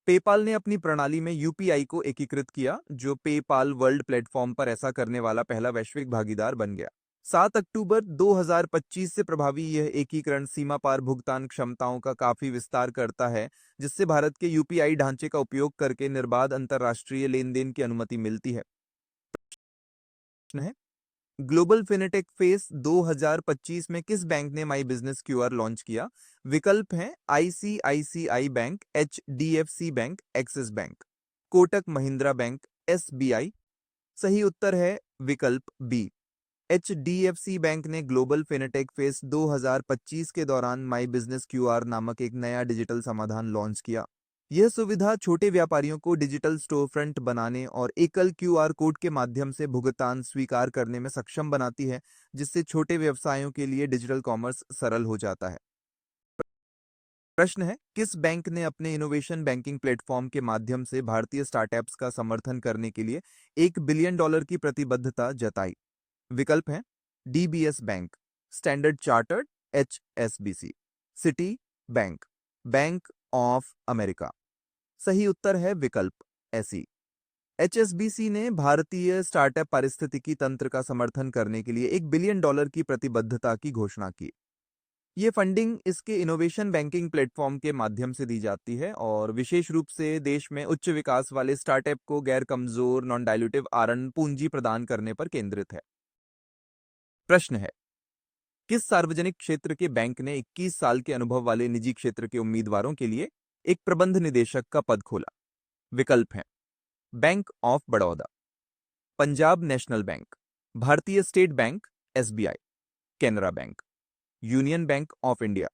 पेपाल ने अपनी प्रणाली में यूपीआई को एकीकृत किया, जो पेपाल वर्ल्ड प्लेटफॉर्म पर ऐसा करने वाला पहला वैश्विक भागीदार बन गया। 7 अक्टूबर 2025 से प्रभावी यह एकीकरण सीमा पार भुगतान क्षमताओं का काफी विस्तार करता है, जिससे भारत के यूपीआई ढांचे का उपयोग करके निर्बाध अंतर्राष्ट्रीय लेन देन की अनुमति मिलती है। प्रश्न है, ग्लोबल फिनेटेक फेस 2025 में किस बैंक ने माई बिजनेस क्यूआर लॉन्च किया? विकल्प हैं ICICI bank, HDFC bank, axis bank, Kotak Mahindra bank, SBI. सही उत्तर है विकल्प बी। एचडीएफसी बैंक ने ग्लोबल फिनेटेक फेस 2025 के दौरान माई बिजनेस क्यूआर नामक एक नया डिजिटल समाधान लॉन्च किया। यह सुविधा छोटे व्यापारियों को डिजिटल स्टोरफ्रंट बनाने और एकल क्यूआर कोड के माध्यम से भुगतान स्वीकार करने में सक्षम बनाती है, जिससे छोटे व्यवसायों के लिए डिजिटल कॉमर्स सरल हो जाता है। प्रश्न है, किस बैंक ने अपने इनोवेशन बैंकिंग प्लेटफॉर्म के माध्यम से भारतीय स्टार्टअप्स का समर्थन करने के लिए $1 बिलियन की प्रतिबद्धता जताई? विकल्प हैं DBS bank, standard chartered, HSBC, city bank, bank of America. सही उत्तर है विकल्प ऐसी। एचएसबीसी ने भारतीय स्टार्टअप पारिस्थितिकी तंत्र का समर्थन करने के लिए $1 बिलियन की प्रतिबद्धता की घोषणा की। ये फंडिंग इसके इनोवेशन बैंकिंग प्लेटफॉर्म के माध्यम से दी जाती है और विशेष रूप से देश में उच्च विकास वाले स्टार्टअप को गैर कमजोर नॉन डाइल्यूटिव आरएन पूंजी प्रदान करने पर केंद्रित है। प्रश्न है, किस सार्वजनिक क्षेत्र के बैंक ने 21 साल के अनुभव वाले निजी क्षेत्र के उम्मीदवारों के लिए एक प्रबंध निदेशक का पद खोला? विकल्प हैं bank of Baroda, Punjab national bank, Bharatiya state bank SBI, Canara bank, union bank of India.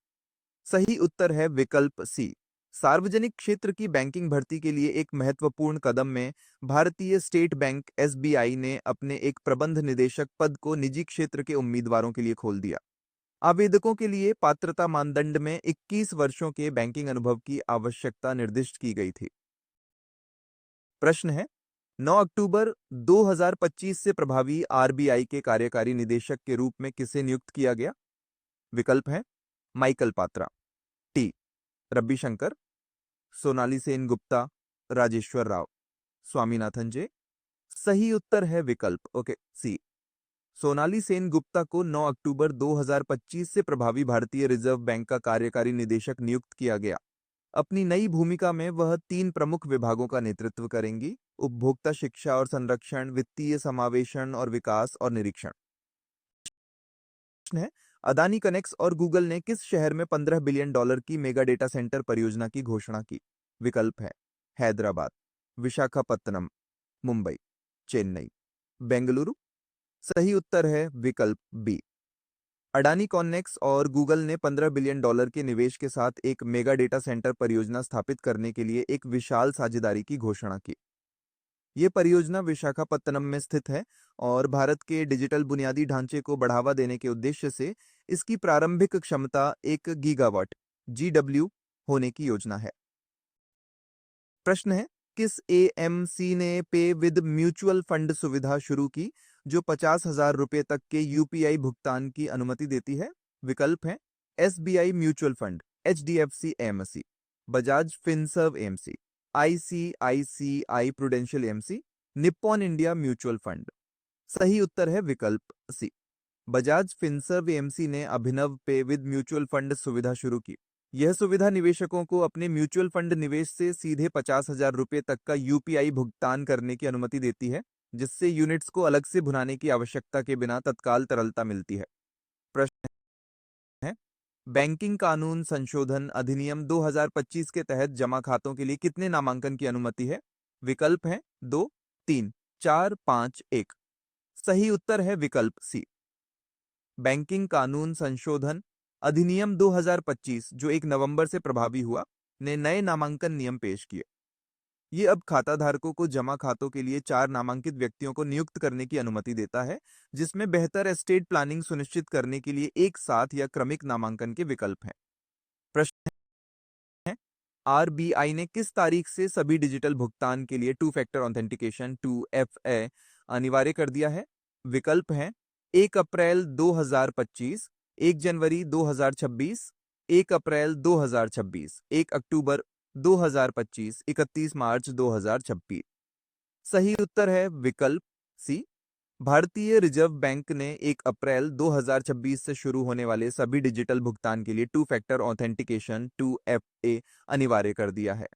सही उत्तर है विकल्प सी। सार्वजनिक क्षेत्र की बैंकिंग भर्ती के लिए एक महत्वपूर्ण कदम में भारतीय स्टेट बैंक एसबीआई ने अपने एक प्रबंध निदेशक पद को निजी क्षेत्र के उम्मीदवारों के लिए खोल दिया। आवेदकों के लिए पात्रता मानदंड में 21 वर्षों के बैंकिंग अनुभव की आवश्यकता निर्दिष्ट की गई थी। प्रश्न है 9 अक्टूबर 2025 से प्रभावी आरबीआई के कार्यकारी निदेशक के रूप में किसे नियुक्त किया गया? विकल्प है माइकल पात्रा, टी रविशंकर, सोनाली सेन गुप्ता, राजेश्वर राव, स्वामीनाथन जे। सही उत्तर है विकल्प सी। सोनाली सेन गुप्ता को 9 अक्टूबर 2025 से प्रभावी भारतीय रिजर्व बैंक का कार्यकारी निदेशक नियुक्त किया गया। अपनी नई भूमिका में वह 3 प्रमुख विभागों का नेतृत्व करेंगी: उपभोक्ता शिक्षा और संरक्षण, वित्तीय समावेशन और विकास और निरीक्षण। प्रश्न है अदानी कनेक्स और गूगल ने किस शहर में $15 बिलियन की मेगा डेटा सेंटर परियोजना की घोषणा की? विकल्प है हैदराबाद, विशाखापत्तनम, मुंबई, चेन्नई, बेंगलुरु। सही उत्तर है विकल्प बी। अडानी कॉन्नेक्स और गूगल ने $15 बिलियन के निवेश के साथ एक मेगा डेटा सेंटर परियोजना स्थापित करने के लिए एक विशाल साझेदारी की घोषणा की। ये परियोजना विशाखापत्तनम में स्थित है और भारत के डिजिटल बुनियादी ढांचे को बढ़ावा देने के उद्देश्य से इसकी प्रारंभिक क्षमता 1 गीगावाट GW होने की योजना है। प्रश्न है किस एएमसी ने पे विद म्यूचुअल फंड सुविधा शुरू की जो 50,000 रुपए तक के यूपीआई भुगतान की अनुमति देती है? विकल्प है SBI mutual fund, HDFC AMC, Bajaj Finserv AMC, ICICI prudential AMC, Nippon India mutual fund. सही उत्तर है विकल्प सी। बजाज फिनसर्व एएमसी ने अभिनव पे विद म्यूचुअल फंड सुविधा शुरू की। यह सुविधा निवेशकों को अपने म्यूचुअल फंड निवेश से सीधे 50,000 रुपए तक का यूपीआई भुगतान करने की अनुमति देती है, जिससे यूनिट्स को अलग से भुनाने की आवश्यकता के बिना तत्काल तरलता मिलती है। प्रश्न है बैंकिंग कानून संशोधन अधिनियम 2025 के तहत जमा खातों के लिए कितने नामांकन की अनुमति है? विकल्प है 2, 3, 4, 5, 1। सही उत्तर है विकल्प सी। बैंकिंग कानून संशोधन अधिनियम 2025 जो 1 नवंबर से प्रभावी हुआ ने नए नामांकन नियम पेश किए। ये अब खाताधारकों को जमा खातों के लिए 4 नामांकित व्यक्तियों को नियुक्त करने की अनुमति देता है, जिसमें बेहतर एस्टेट प्लानिंग सुनिश्चित करने के लिए एक साथ या क्रमिक नामांकन के विकल्प हैं। प्रश्न है आरबीआई ने किस तारीख से सभी डिजिटल भुगतान के लिए 2 फैक्टर ऑथेंटिकेशन 2FA अनिवार्य कर दिया है? विकल्प हैं 1 अप्रैल 2025, 1 जनवरी 2026, 1 अप्रैल 2026, 1 अक्टूबर 2025, 31 मार्च 2026। सही उत्तर है विकल्प सी। भारतीय रिजर्व बैंक ने 1 अप्रैल 2026 से शुरू होने वाले सभी डिजिटल भुगतान के लिए 2 फैक्टर ऑथेंटिकेशन 2FA अनिवार्य कर दिया है।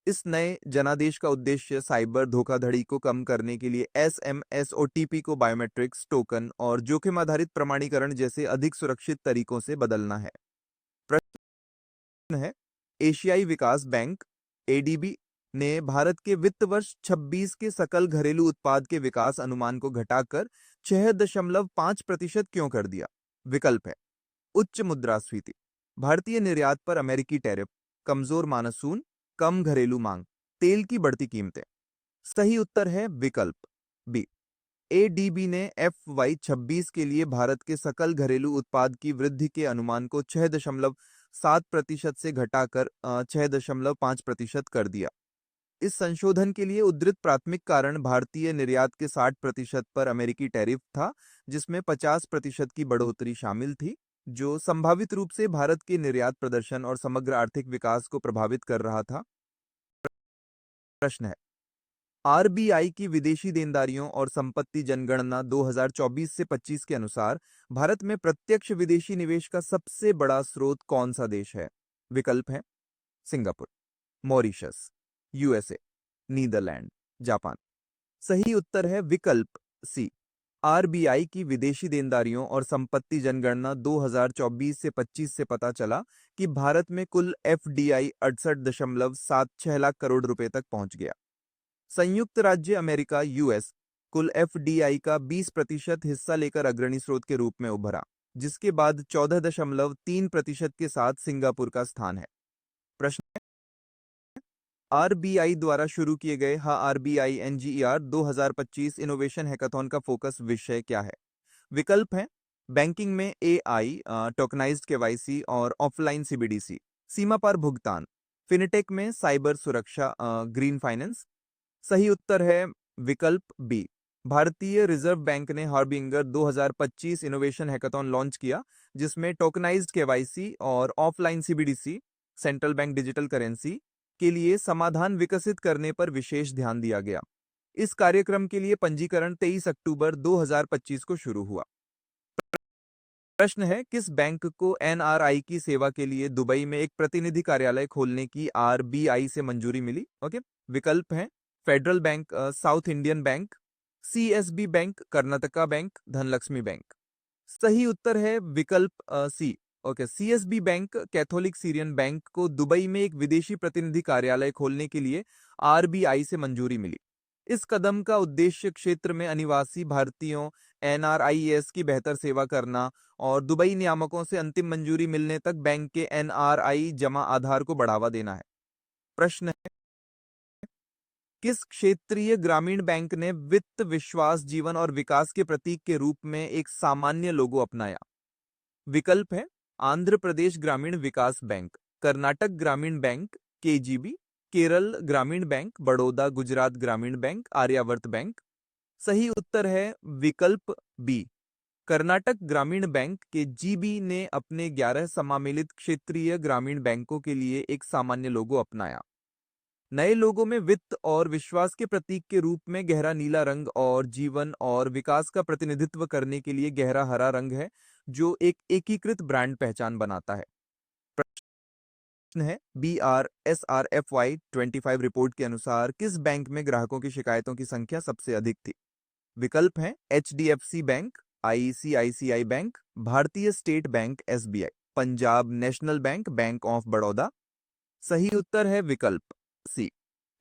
इस नए जनादेश का उद्देश्य साइबर धोखाधड़ी को कम करने के लिए एसएमएस ओटीपी को बायोमेट्रिक्स, टोकन और जोखिम आधारित प्रमाणीकरण जैसे अधिक सुरक्षित तरीकों से बदलना है। प्रश्न है एशियाई विकास बैंक एडीबी ने भारत के वित्त वर्ष 26 के सकल घरेलू उत्पाद के विकास अनुमान को घटाकर 6.5% क्यों कर दिया? विकल्प है उच्च मुद्रास्फीति, भारतीय निर्यात पर अमेरिकी टैरिफ, कमजोर मानसून, कम घरेलू मांग, तेल की बढ़ती कीमतें। सही उत्तर है विकल्प बी। एडीबी ने FY26 के लिए भारत के सकल घरेलू उत्पाद की वृद्धि के अनुमान को 6.7% से घटाकर 6.5% कर दिया। इस संशोधन के लिए उद्धृत प्राथमिक कारण भारतीय निर्यात के 60% पर अमेरिकी टैरिफ था, जिसमें 50% की बढ़ोतरी शामिल थी, जो संभावित रूप से भारत के निर्यात प्रदर्शन और समग्र आर्थिक विकास को प्रभावित कर रहा था। प्रश्न है आरबीआई की विदेशी देनदारियों और संपत्ति जनगणना 2024 से 25 के अनुसार भारत में प्रत्यक्ष विदेशी निवेश का सबसे बड़ा स्रोत कौन सा देश है? विकल्प है Singapore, Mauritius, USA, Netherlands, Japan. सही उत्तर है विकल्प सी। आरबीआई की विदेशी देनदारियों और संपत्ति जनगणना 2024 से 25 से पता चला कि भारत में कुल एफडीआई 68.76 लाख करोड़ रुपए तक पहुंच गया। संयुक्त राज्य अमेरिका यूएस कुल एफडीआई का 20% हिस्सा लेकर अग्रणी स्रोत के रूप में उभरा, जिसके बाद 14.3% के साथ सिंगापुर का स्थान है। प्रश्न: आरबीआई द्वारा शुरू किए गए आरबीआई एनजीईआर 2025 इनोवेशन हैकाथॉन का फोकस विषय क्या है? विकल्प हैं: बैंकिंग में एआई, टोकनाइज्ड केवाईसी और ऑफलाइन सीबीडीसी, सीमा पार भुगतान, फिनटेक में साइबर सुरक्षा, ग्रीन फाइनेंस। सही उत्तर है विकल्प बी। भारतीय रिजर्व बैंक ने हार्बिंगर 2025 इनोवेशन हैकाथॉन लॉन्च किया, जिसमें टोकनाइज्ड केवाईसी और offline CBDC, central bank digital currency के लिए समाधान विकसित करने पर विशेष ध्यान दिया गया। इस कार्यक्रम के लिए पंजीकरण 23 अक्टूबर 2025 को शुरू हुआ। प्रश्न है: किस बैंक को एनआरआई की सेवा के लिए दुबई में एक प्रतिनिधि कार्यालय खोलने की आरबीआई से मंजूरी मिली? ओके, विकल्प हैं: federal bank, south Indian bank, CSB bank, Karnataka bank, Dhanlaxmi bank. सही उत्तर है विकल्प C. Okay, CSB bank Catholic Syrian bank को दुबई में एक विदेशी प्रतिनिधि कार्यालय खोलने के लिए आरबीआई से मंजूरी मिली। इस कदम का उद्देश्य क्षेत्र में अनिवासी भारतीयों एनआरआईएस की बेहतर सेवा करना और दुबई नियामकों से अंतिम मंजूरी मिलने तक बैंक के एनआरआई जमा आधार को बढ़ावा देना है। प्रश्न है: किस क्षेत्रीय ग्रामीण बैंक ने वित्त, विश्वास, जीवन और विकास के प्रतीक के रूप में एक सामान्य लोगो अपनाया? विकल्प है: आंध्र प्रदेश ग्रामीण विकास बैंक, कर्नाटक ग्रामीण बैंक केजीबी, केरल ग्रामीण बैंक, बड़ौदा गुजरात ग्रामीण बैंक, आर्यावर्त बैंक। सही उत्तर है विकल्प बी। कर्नाटक ग्रामीण बैंक के जीबी ने अपने 11 समामेलित क्षेत्रीय ग्रामीण बैंकों के लिए एक सामान्य लोगो अपनाया। नए लोगों में वित्त और विश्वास के प्रतीक के रूप में गहरा नीला रंग और जीवन और विकास का प्रतिनिधित्व करने के लिए गहरा हरा रंग है, जो एक एकीकृत ब्रांड पहचान बनाता है। प्रश्न है: BRSRFY 25 रिपोर्ट के अनुसार किस बैंक में ग्राहकों की शिकायतों की संख्या सबसे अधिक थी? विकल्प हैं: HDFC bank, ICICI bank, Bharatiya state bank SBI, Punjab national bank, bank of Baroda. सही उत्तर है विकल्प सी।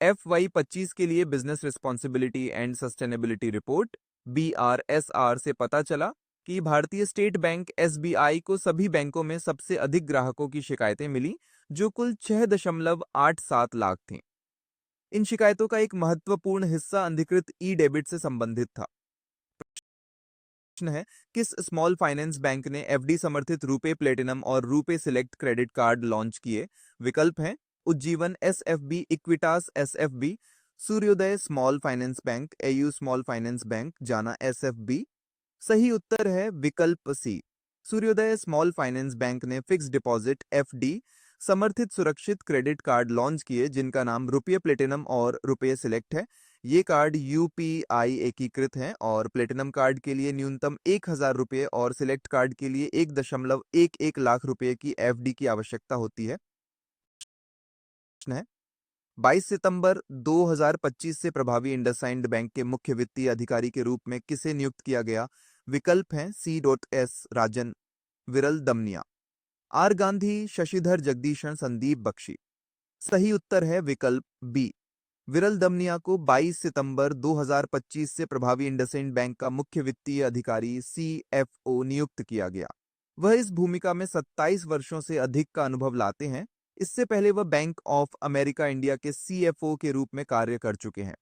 FY25 के लिए business responsibility and sustainability report BRSR से पता चला कि भारतीय स्टेट बैंक SBI को सभी बैंकों में सबसे अधिक ग्राहकों की शिकायतें मिली, जो कुल 6.87 लाख थीं। इन शिकायतों का एक महत्वपूर्ण हिस्सा अनधिकृत ई डेबिट से संबंधित था। प्रश्न है: किस स्मॉल फाइनेंस बैंक ने एफडी समर्थित रुपे प्लेटिनम और RuPay select credit card launch किए? विकल्प हैं: उज्जीवन SFB, इक्विटास SFB, सूर्योदय small finance bank, AU small finance bank, जाना SFB। सही उत्तर है विकल्प सी। सूर्योदय स्मॉल फाइनेंस बैंक ने फिक्स डिपॉजिट एफडी समर्थित सुरक्षित क्रेडिट कार्ड लॉन्च किए, जिनका नाम रुपये प्लेटिनम और रुपये सिलेक्ट है। ये कार्ड यूपीआई एकीकृत हैं और प्लेटिनम कार्ड के लिए न्यूनतम 1000 रुपये और सिलेक्ट कार्ड के लिए 1.11 लाख रुपए की एफडी की आवश्यकता होती है। प्रश्न है: 22 सितंबर 2025 से प्रभावी इंडसइंड बैंक के मुख्य वित्तीय अधिकारी के रूप में किसे नियुक्त किया गया? विकल्प हैं: C.S. राजन, विरल दमनिया, आर गांधी, शशिधर जगदीशन, संदीप बख्शी। सही उत्तर है विकल्प बी। विरल दमनिया को 22 सितंबर 2025 से प्रभावी इंडसइंड बैंक का मुख्य वित्तीय अधिकारी CFO नियुक्त किया गया। वह इस भूमिका में 27 वर्षों से अधिक का अनुभव लाते हैं। इससे पहले वह बैंक ऑफ अमेरिका इंडिया के CFO के रूप में कार्य कर चुके हैं।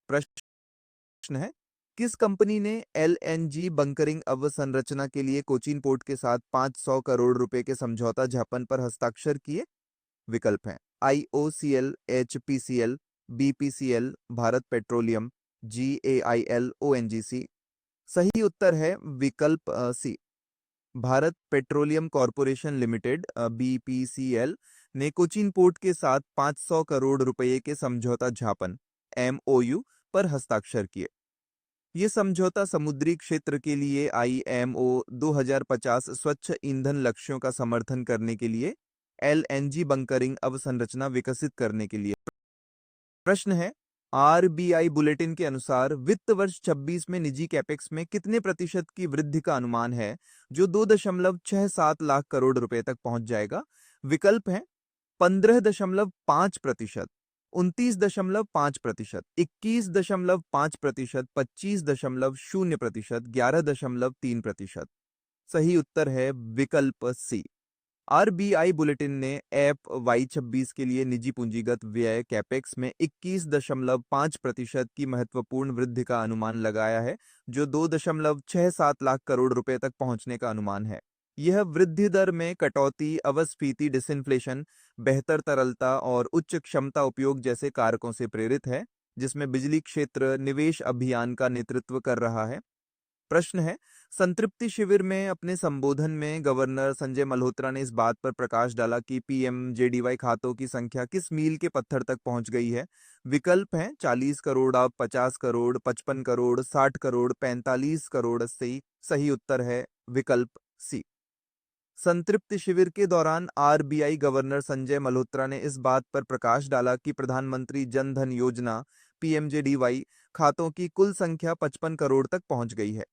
प्रश्न है: किस कंपनी ने LNG बंकरिंग अवसंरचना के लिए कोचीन पोर्ट के साथ 500 करोड़ रुपए के समझौता ज्ञापन पर हस्ताक्षर किए? विकल्प हैं: IOCL, HPCL, BPCL, Bharat petroleum, GAIL, ONGC। सही उत्तर है विकल्प C. Bharat petroleum corporation limited BPCL ने कोचीन पोर्ट के साथ 500 करोड़ रुपए के समझौता ज्ञापन MOU पर हस्ताक्षर किए। ये समझौता समुद्री क्षेत्र के लिए IMO 2050 स्वच्छ ईंधन लक्ष्यों का समर्थन करने के लिए LNG बंकरिंग अवसंरचना विकसित करने के लिए। प्रश्न है: आरबीआई बुलेटिन के अनुसार वित्त वर्ष 26 में निजी कैपेक्स में कितने प्रतिशत की वृद्धि का अनुमान है, जो 2.67 लाख करोड़ रुपए तक पहुंच जाएगा? विकल्प हैं 15.5%, 29.5%, 21.5%, 25.0%, 11.3%। सही उत्तर है विकल्प सी। आरबीआई बुलेटिन ने ऐप वाई 26 के लिए निजी पूंजीगत व्यय कैपेक्स में 21.5% की महत्वपूर्ण वृद्धि का अनुमान लगाया है, जो 2.67 लाख करोड़ रुपए तक पहुंचने का अनुमान है। यह वृद्धि दर में कटौती, अवस्फीति डिसइंफ्लेशन, बेहतर तरलता और उच्च क्षमता उपयोग जैसे कारकों से प्रेरित है, जिसमें बिजली क्षेत्र निवेश अभियान का नेतृत्व कर रहा है। प्रश्न है, संतृप्ति शिविर में अपने संबोधन में गवर्नर संजय मल्होत्रा ने इस बात पर प्रकाश डाला कि पीएमजेडीवाई खातों की संख्या किस मील के पत्थर तक पहुंच गई है? विकल्प हैं 40 करोड़, 50 करोड़, 55 करोड़, 60 करोड़, 45 करोड़ 80। सही उत्तर है विकल्प सी। संतृप्ति शिविर के दौरान आरबीआई गवर्नर संजय मल्होत्रा ने इस बात पर प्रकाश डाला कि प्रधानमंत्री जन धन योजना पीएमजेडीवाई खातों की कुल संख्या 55 करोड़ तक पहुंच गई है।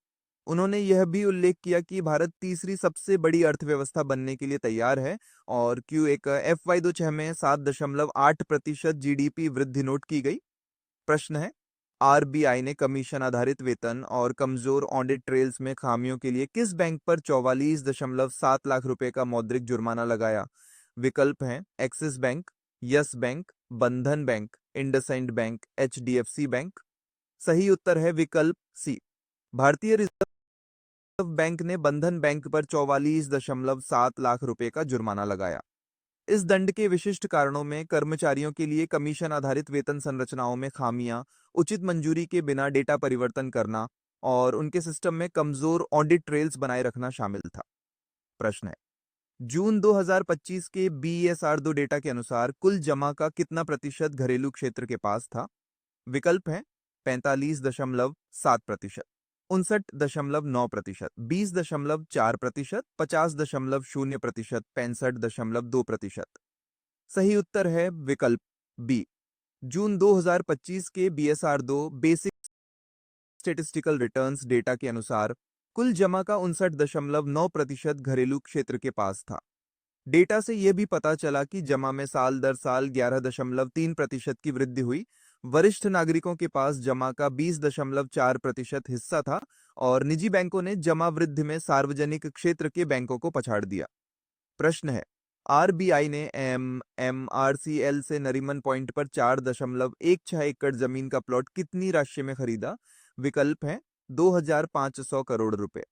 उन्होंने यह भी उल्लेख किया कि भारत तीसरी सबसे बड़ी अर्थव्यवस्था बनने के लिए तैयार है और क्यू एक FY26 में 7.8% जीडीपी वृद्धि नोट की गई। प्रश्न है, आरबीआई ने कमीशन आधारित वेतन और कमजोर ऑडिट ट्रेल्स में खामियों के लिए किस बैंक पर 44.7 लाख रुपए का मौद्रिक जुर्माना लगाया? विकल्प हैं एक्सिस बैंक, यस बैंक, बंधन bank, IndusInd bank, HDFC bank. सही उत्तर है विकल्प सी। भारतीय रिजर्व बैंक ने बंधन बैंक पर 44.7 लाख रुपए का जुर्माना लगाया। इस दंड के विशिष्ट कारणों में कर्मचारियों के लिए कमीशन आधारित वेतन संरचनाओं में खामियां, उचित मंजूरी के बिना डेटा परिवर्तन करना और उनके सिस्टम में कमजोर ऑडिट ट्रेल्स बनाए रखना शामिल था। प्रश्न है, जून 2025 के BSR2 डेटा के अनुसार कुल जमा का कितना प्रतिशत घरेलू क्षेत्र के पास था? विकल्प हैं 45.7%, 59.9%, 20.4%, 50.0%, 65.2%। सही उत्तर है विकल्प बी। जून 2025 के BSR2 basic statistical returns data के अनुसार कुल जमा का 59.9% घरेलू क्षेत्र के पास था। डेटा से यह भी पता चला कि जमा में साल दर साल 11.3% की वृद्धि हुई। वरिष्ठ नागरिकों के पास जमा का 20.4% हिस्सा था और निजी बैंकों ने जमा वृद्धि में सार्वजनिक क्षेत्र के बैंकों को पछाड़ दिया। प्रश्न है, आरबीआई ने MMRCL से नरीमन पॉइंट पर 4.16 एकड़ जमीन का प्लॉट कितनी राशि में खरीदा? विकल्प हैं 2,500 करोड़ रुपए,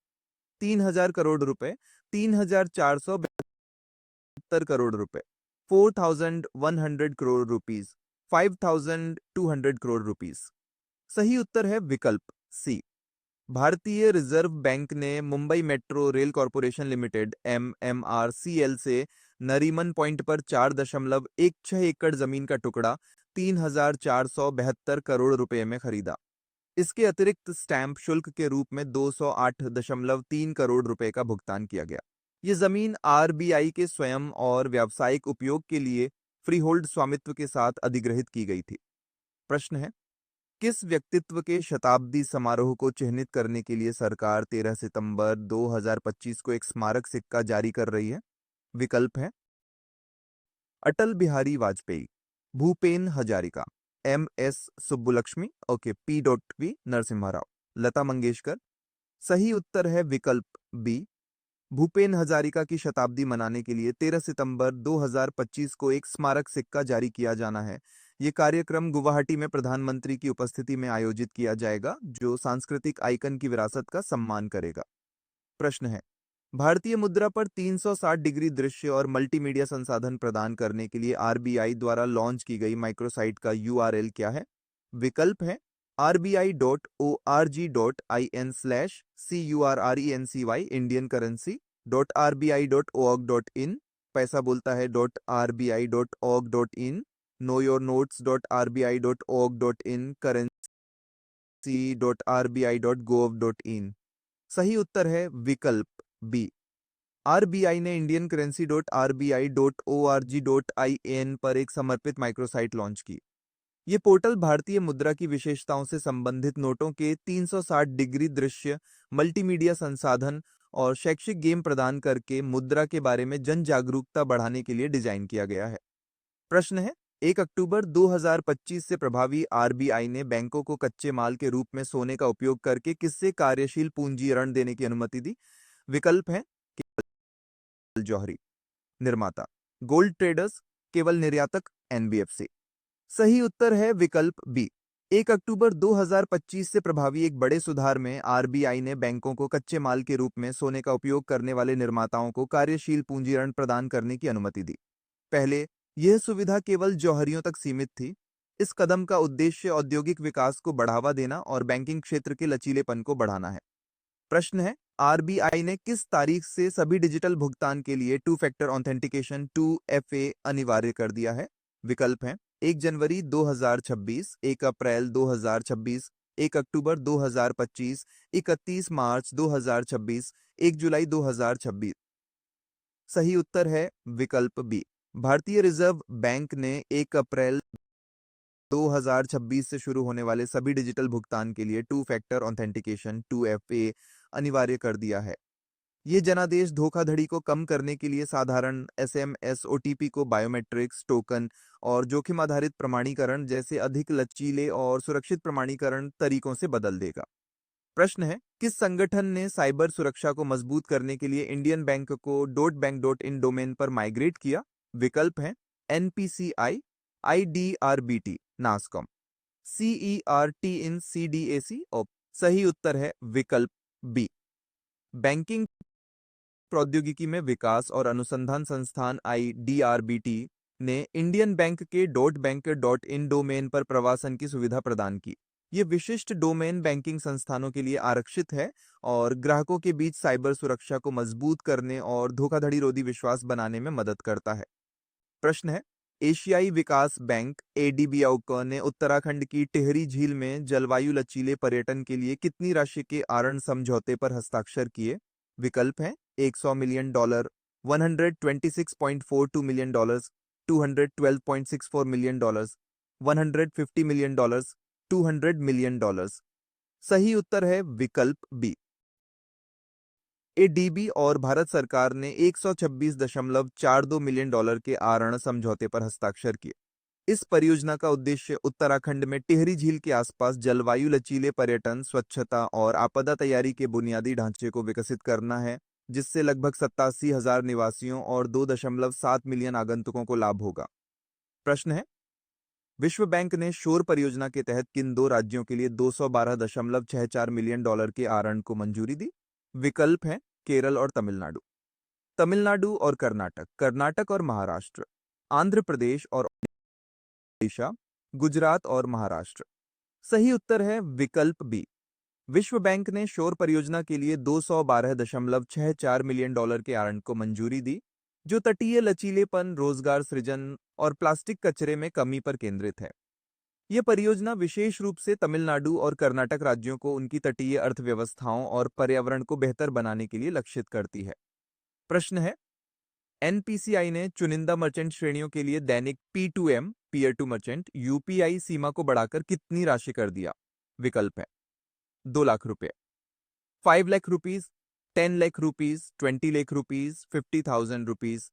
3,000 करोड़ रुपए, 3,472 करोड़ रुपए, 4,100 करोड़ रुपीस, 5,200 करोड़ रुपीस। सही उत्तर है विकल्प सी। भारतीय रिजर्व बैंक ने Mumbai metro rail corporation limited MMRCL से नरीमन पॉइंट पर 4.16 एकड़ जमीन का टुकड़ा 3,472 करोड़ रुपए में खरीदा। इसके अतिरिक्त स्टैंप शुल्क के रूप में 208.3 करोड़ रुपए का भुगतान किया गया। ये जमीन आरबीआई के स्वयं और व्यावसायिक उपयोग के लिए फ्रीहोल्ड स्वामित्व के साथ अधिग्रहित की गई थी। प्रश्न है, किस व्यक्तित्व के शताब्दी समारोह को चिह्नित करने के लिए सरकार 13 सितंबर 2025 को एक स्मारक सिक्का जारी कर रही है? विकल्प है अटल बिहारी वाजपेयी, भूपेन हजारिका, MS सुब्बुलक्ष्मी, P.V. नरसिम्हा राव, लता मंगेशकर। सही उत्तर है विकल्प बी। भूपेन हजारिका की शताब्दी मनाने के लिए 13 सितंबर 2025 को एक स्मारक सिक्का जारी किया जाना है। ये कार्यक्रम गुवाहाटी में प्रधानमंत्री की उपस्थिति में आयोजित किया जाएगा, जो सांस्कृतिक आइकन की विरासत का सम्मान करेगा। प्रश्न है, भारतीय मुद्रा पर 360 डिग्री दृश्य और मल्टीमीडिया संसाधन प्रदान करने के लिए आरबीआई द्वारा लॉन्च की गई माइक्रोसाइट का URL क्या है? विकल्प है rbi.org.in/currency इंडियन करेंसी, .rbi.org.in, पैसा बोलता है .rbi.org.in, know your notes.rbi.org.in, currency.rbi.gov.in। सही उत्तर है विकल्प बी। आरबीआई ने इंडियन करेंसी .rbi.org.in पर एक समर्पित माइक्रोसाइट लॉन्च की। ये पोर्टल भारतीय मुद्रा की विशेषताओं से संबंधित नोटों के 360 डिग्री दृश्य, मल्टीमीडिया संसाधन और शैक्षिक गेम प्रदान करके मुद्रा के बारे में जन जागरूकता बढ़ाने के लिए डिजाइन किया गया है। प्रश्न है, 1 अक्टूबर 2025 से प्रभावी आरबीआई ने बैंकों को कच्चे माल के रूप में सोने का उपयोग करके किससे कार्यशील पूंजी ऋण देने की अनुमति दी? विकल्प है केवल जौहरी, निर्माता, गोल्ड ट्रेडर्स, केवल निर्यातक, एनबीएफसी। सही उत्तर है विकल्प बी। 1 अक्टूबर 2025 से प्रभावी एक बड़े सुधार में आरबीआई ने बैंकों को कच्चे माल के रूप में सोने का उपयोग करने वाले निर्माताओं को कार्यशील पूंजी ऋण प्रदान करने की अनुमति दी। पहले यह सुविधा केवल जौहरियों तक सीमित थी। इस कदम का उद्देश्य औद्योगिक विकास को बढ़ावा देना और बैंकिंग क्षेत्र के लचीलेपन को बढ़ाना है। प्रश्न है, आरबीआई ने किस तारीख से सभी डिजिटल भुगतान के लिए टू फैक्टर ऑथेंटिकेशन 2FA अनिवार्य कर दिया है? विकल्प हैं 1 जनवरी 2026, 1 अप्रैल 2026, 1 अक्टूबर 2025, 31 मार्च 2026, 1 जुलाई 2026। सही उत्तर है विकल्प बी। भारतीय रिजर्व बैंक ने 1 अप्रैल 2026 से शुरू होने वाले सभी डिजिटल भुगतान के लिए टू फैक्टर ऑथेंटिकेशन 2FA अनिवार्य कर दिया है। ये जनादेश धोखाधड़ी को कम करने के लिए साधारण एसएमएस ओटीपी को बायोमेट्रिक्स, टोकन और जोखिम आधारित प्रमाणीकरण जैसे अधिक लचीले और सुरक्षित प्रमाणीकरण तरीकों से बदल देगा। प्रश्न है, किस संगठन ने साइबर सुरक्षा को मजबूत करने के लिए इंडियन बैंक को .bank.in डोमेन पर माइग्रेट किया? विकल्प हैं NPCI, IDRBT, NASSCOM, CERT in CDAC और सही उत्तर है विकल्प बी। बैंकिंग प्रौद्योगिकी में विकास और अनुसंधान संस्थान आईडीआरबीटी ने इंडियन बैंक के .bank.in डोमेन पर प्रवासन की सुविधा प्रदान की। ये विशिष्ट डोमेन बैंकिंग संस्थानों के लिए आरक्षित है और ग्राहकों के बीच साइबर सुरक्षा को मजबूत करने और धोखाधड़ी रोधी विश्वास बनाने में मदद करता है। प्रश्न है, एशियाई विकास बैंक एडीबीआई ने उत्तराखंड की टिहरी झील में जलवायु लचीले पर्यटन के लिए कितनी राशि के आरण समझौते पर हस्ताक्षर किए? विकल्प हैं $100 million, $126.42 million, $212.64 million, $150 million, $200 million. सही उत्तर है विकल्प बी। एडीबी और भारत सरकार ने $126.42 मिलियन के आरण समझौते पर हस्ताक्षर किए। इस परियोजना का उद्देश्य उत्तराखंड में टिहरी झील के आसपास जलवायु लचीले पर्यटन, स्वच्छता और आपदा तैयारी के बुनियादी ढांचे को विकसित करना है, जिससे लगभग 87,000 निवासियों और 2.7 मिलियन आगंतुकों को लाभ होगा। प्रश्न है, विश्व बैंक ने शोर परियोजना के तहत किन दो राज्यों के लिए $212.64 मिलियन के आरण को मंजूरी दी? विकल्प हैं केरल और तमिलनाडु, तमिलनाडु और कर्नाटक, कर्नाटक और महाराष्ट्र, आंध्र प्रदेश और ओडिशा, गुजरात और महाराष्ट्र। सही उत्तर है विकल्प बी। विश्व बैंक ने शोर परियोजना के लिए $212.64 मिलियन के आरण को मंजूरी दी, जो तटीय लचीलेपन, रोजगार सृजन और प्लास्टिक कचरे में कमी पर केंद्रित है। यह परियोजना विशेष रूप से तमिलनाडु और कर्नाटक राज्यों को उनकी तटीय अर्थव्यवस्थाओं और पर्यावरण को बेहतर बनाने के लिए लक्षित करती है। प्रश्न है, एनपीसीआई ने चुनिंदा मर्चेंट श्रेणियों के लिए दैनिक P2M, peer to merchant, UPI सीमा को बढ़ाकर कितनी राशि कर दिया? विकल्प है 2 लाख रुपए, 5 lakh rupees, 10 lakh rupees, 20 lakh rupees, 50,000 rupees.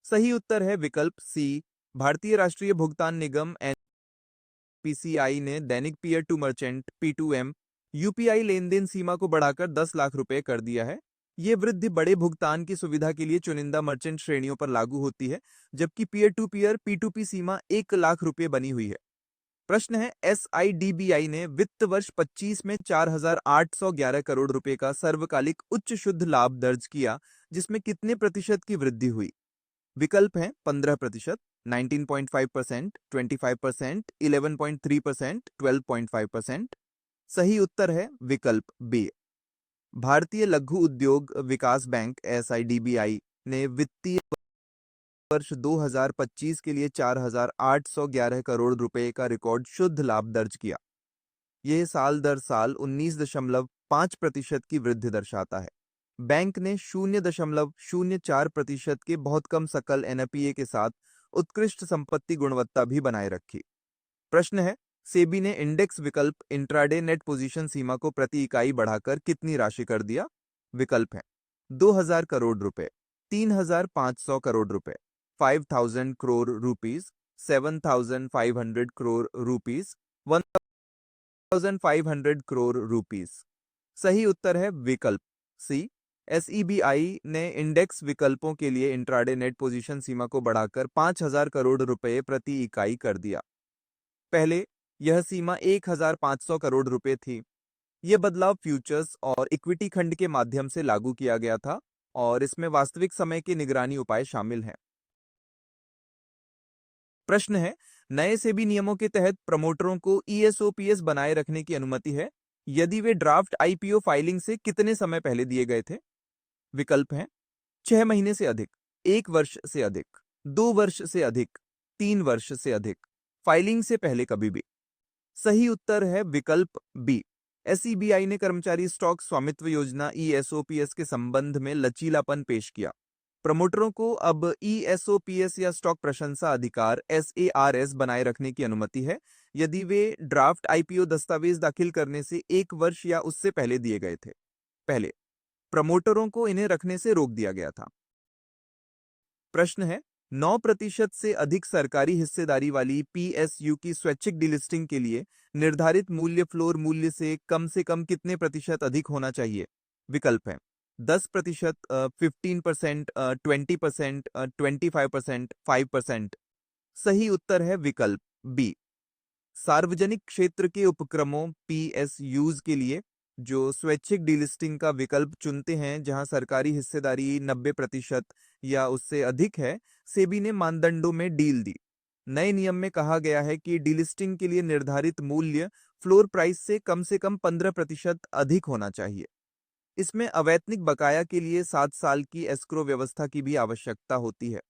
सही उत्तर है विकल्प सी। भारतीय राष्ट्रीय भुगतान निगम एनपीसीआई ने दैनिक peer to merchant P2M UPI लेन देन सीमा को बढ़ाकर 10 लाख रुपए कर दिया है। ये वृद्धि बड़े भुगतान की सुविधा के लिए चुनिंदा मर्चेंट श्रेणियों पर लागू होती है, जबकि पीयर टू पीयर P2P सीमा 1 लाख रुपए बनी हुई है। प्रश्न है, एसआईडीबीआई ने वित्त वर्ष 25 में 4,811 करोड़ रुपए का सर्वकालिक उच्च शुद्ध लाभ दर्ज किया, जिसमें कितने प्रतिशत की वृद्धि हुई? विकल्प हैं 15%, 19.5%, 25%, 11.3%, 12.5%। सही उत्तर है विकल्प बी। भारतीय लघु उद्योग विकास बैंक एसआईडीबीआई ने वित्तीय वर्ष 2025 के लिए 4,811 करोड़ रुपए का रिकॉर्ड शुद्ध लाभ दर्ज किया। यह साल दर साल 19.5% की वृद्धि दर्शाता है। बैंक ने 0.04% के बहुत कम सकल एनपीए के साथ उत्कृष्ट संपत्ति गुणवत्ता भी बनाए रखी। प्रश्न है, सेबी ने इंडेक्स विकल्प इंट्राडे नेट पोजीशन सीमा को प्रति इकाई बढ़ाकर कितनी राशि कर दिया? विकल्प है 2000 करोड़ रुपए, 3500 करोड़ रुपए, 5000 crore rupees, 7500 crore rupees, 1500 crore rupees. सही उत्तर है विकल्प सी। एसईबीआई ने इंडेक्स विकल्पों के लिए इंट्राडे नेट पोजीशन सीमा को बढ़ाकर 5000 करोड़ रुपए प्रति इकाई कर दिया। पहले यह सीमा 1500 करोड़ रुपए थी। यह बदलाव फ्यूचर्स और इक्विटी खंड के माध्यम से लागू किया गया था और इसमें वास्तविक समय की निगरानी उपाय शामिल हैं। प्रश्न है, नए सेबी नियमों के तहत प्रमोटरों को ईएसओपीएस बनाए रखने की अनुमति है यदि वे ड्राफ्ट आईपीओ फाइलिंग से कितने समय पहले दिए गए थे? विकल्प हैं 6 महीने से अधिक, 1 वर्ष से अधिक, 2 वर्ष से अधिक, 3 वर्ष से अधिक, फाइलिंग से पहले कभी भी। सही उत्तर है विकल्प बी। एसईबीआई ने कर्मचारी स्टॉक स्वामित्व योजना ईएसओपीएस के संबंध में लचीलापन पेश किया। प्रमोटरों को अब ईएसओपीएस या स्टॉक प्रशंसा अधिकार एसएआरएस बनाए रखने की अनुमति है यदि वे ड्राफ्ट आईपीओ दस्तावेज दाखिल करने से 1 वर्ष या उससे पहले दिए गए थे। पहले प्रमोटरों को इन्हें रखने से रोक दिया गया था। प्रश्न है, 9% से अधिक सरकारी हिस्सेदारी वाली पीएसयू की स्वैच्छिक डिलिस्टिंग के लिए निर्धारित मूल्य फ्लोर मूल्य से कम कितने प्रतिशत अधिक होना चाहिए? विकल्प है 10%, 15%, 20%, 25%, 5%। सही उत्तर है विकल्प बी। सार्वजनिक क्षेत्र के उपक्रमों पीएसयूज के लिए जो स्वैच्छिक डीलिस्टिंग का विकल्प चुनते हैं जहां सरकारी हिस्सेदारी 90% या उससे अधिक है, सेबी ने मानदंडों में डील दी। नए नियम में कहा गया है कि डीलिस्टिंग के लिए निर्धारित मूल्य फ्लोर प्राइस से कम 15% अधिक होना चाहिए। इसमें अवैतनिक बकाया के लिए 7 साल की एस्क्रो व्यवस्था की भी आवश्यकता होती है।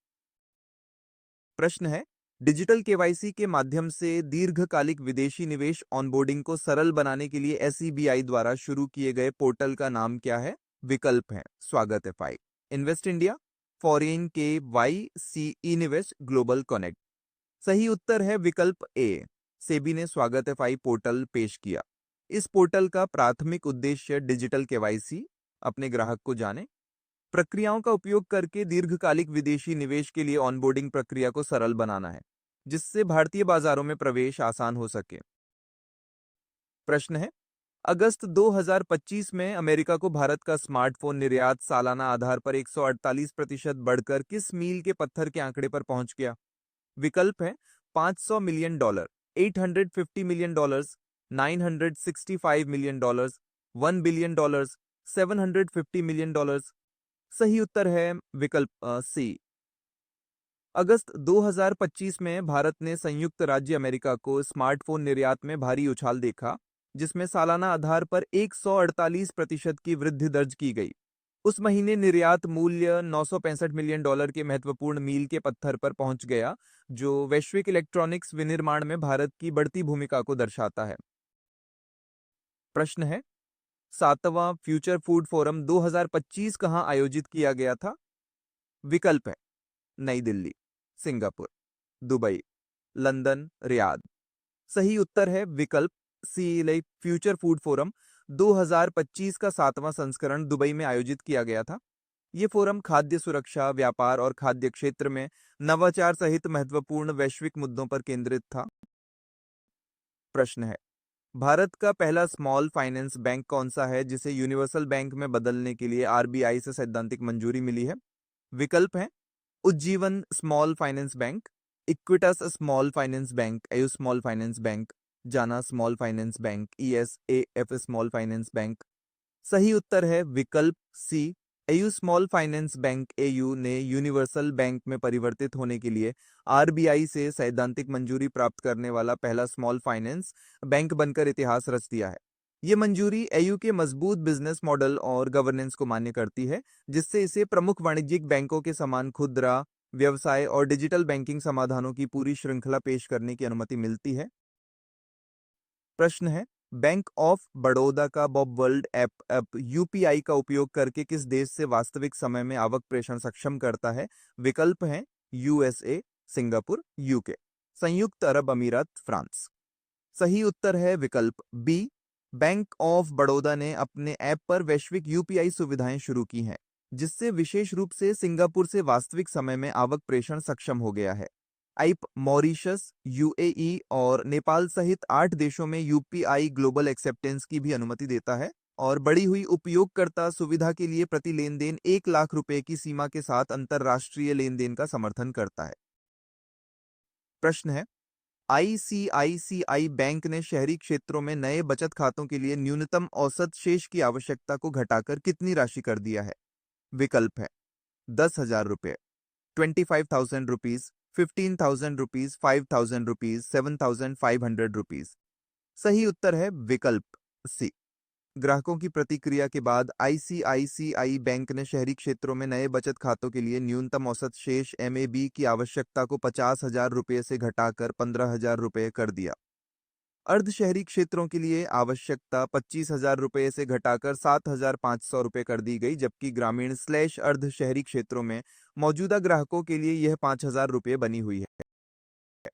प्रश्न है, डिजिटल केवाईसी के माध्यम से दीर्घकालिक विदेशी निवेश ऑनबोर्डिंग को सरल बनाने के लिए एसईबीआई द्वारा शुरू किए गए पोर्टल का नाम क्या है? विकल्प है Swagat FI, invest India, foreign K Y C, invest, global connect. सही उत्तर है विकल्प ए। सेबी ने स्वागत एफआई पोर्टल पेश किया। इस पोर्टल का प्राथमिक उद्देश्य डिजिटल केवाईसी, अपने ग्राहक को जाने, प्रक्रियाओं का उपयोग करके दीर्घकालिक विदेशी निवेश के लिए ऑनबोर्डिंग प्रक्रिया को सरल बनाना है जिससे भारतीय बाजारों में प्रवेश आसान हो सके। प्रश्न है, अगस्त 2025 में अमेरिका को भारत का स्मार्टफोन निर्यात सालाना आधार पर 148% बढ़कर किस मील के पत्थर के आंकड़े पर पहुंच गया? विकल्प है 500 million dollar, 850 million dollars, 965 million dollars, 1 billion dollars, 750 million dollars. सही उत्तर है विकल्प सी। अगस्त 2025 में भारत ने संयुक्त राज्य अमेरिका को स्मार्टफोन निर्यात में भारी उछाल देखा जिसमें सालाना आधार पर 148% की वृद्धि दर्ज की गई। उस महीने निर्यात मूल्य 965 मिलियन डॉलर के महत्वपूर्ण मील के पत्थर पर पहुंच गया जो वैश्विक इलेक्ट्रॉनिक्स विनिर्माण में भारत की बढ़ती भूमिका को दर्शाता है। प्रश्न है, 7वां फ्यूचर फूड फोरम 2025 कहां आयोजित किया गया था? विकल्प है नई Delhi, Singapore, Dubai, London, Riyadh. सही उत्तर है विकल्प सी। लाइक फ्यूचर फूड फोरम 2025 का 7वां संस्करण दुबई में आयोजित किया गया था। ये फोरम खाद्य सुरक्षा, व्यापार और खाद्य क्षेत्र में नवाचार सहित महत्वपूर्ण वैश्विक मुद्दों पर केंद्रित था। प्रश्न है, भारत का पहला स्मॉल फाइनेंस बैंक कौन सा है जिसे यूनिवर्सल बैंक में बदलने के लिए आरबीआई से सैद्धांतिक मंजूरी मिली है? विकल्प है Ujjivan small finance bank, Equitas small finance bank, AU small finance bank, Jana small finance bank, ESAF small finance bank. सही उत्तर है विकल्प C. AU small finance bank AU ने यूनिवर्सल बैंक में परिवर्तित होने के लिए आरबीआई से सैद्धांतिक मंजूरी प्राप्त करने वाला पहला स्मॉल फाइनेंस बैंक बनकर इतिहास रच दिया है। ये मंजूरी एयू के मजबूत बिजनेस मॉडल और गवर्नेंस को मान्य करती है जिससे इसे प्रमुख वाणिज्यिक बैंकों के समान खुदरा, व्यवसाय और डिजिटल बैंकिंग समाधानों की पूरी श्रृंखला पेश करने की अनुमति मिलती है। प्रश्न है, बैंक ऑफ बड़ौदा का बॉब वर्ल्ड ऐप यूपीआई का उपयोग करके किस देश से वास्तविक समय में आवक प्रेषण सक्षम करता है? विकल्प हैं यूएसए, सिंगापुर, यूके। संयुक्त अरब अमीरात, फ्रांस। सही उत्तर है विकल्प बी। बैंक ऑफ बड़ौदा ने अपने ऐप पर वैश्विक यूपीआई सुविधाएं शुरू की हैं, जिससे विशेष रूप से सिंगापुर से वास्तविक समय में आवक प्रेषण सक्षम हो गया है। ऐप मॉरिशस, यूएई और नेपाल सहित 8 देशों में यूपीआई ग्लोबल एक्सेप्टेंस की भी अनुमति देता है और बढ़ी हुई उपयोगकर्ता सुविधा के लिए प्रति लेन देन 1 लाख रुपए की सीमा के साथ अंतर्राष्ट्रीय लेन देन का समर्थन करता है। प्रश्न है, आईसीआईसीआई बैंक ने शहरी क्षेत्रों में नए बचत खातों के लिए न्यूनतम औसत शेष की आवश्यकता को घटाकर कितनी राशि कर दिया है? विकल्प है 10,000 रुपये, 25,000 रुपीज, 15,000 रुपीज, 5,000 रुपीज, 7,500 रुपीज। सही उत्तर है विकल्प सी। ग्राहकों की प्रतिक्रिया के बाद आईसीआईसीआई बैंक ने शहरी क्षेत्रों में नए बचत खातों के लिए न्यूनतम औसत शेष एमएबी की आवश्यकता को 50,000 रुपये से घटाकर 15,000 रुपये कर दिया। अर्ध शहरी क्षेत्रों के लिए आवश्यकता 25,000 रुपये से घटाकर 7,500 रुपये कर दी गई, जबकि ग्रामीण / अर्ध शहरी क्षेत्रों में मौजूदा ग्राहकों के लिए यह 5,000 रुपये बनी हुई है।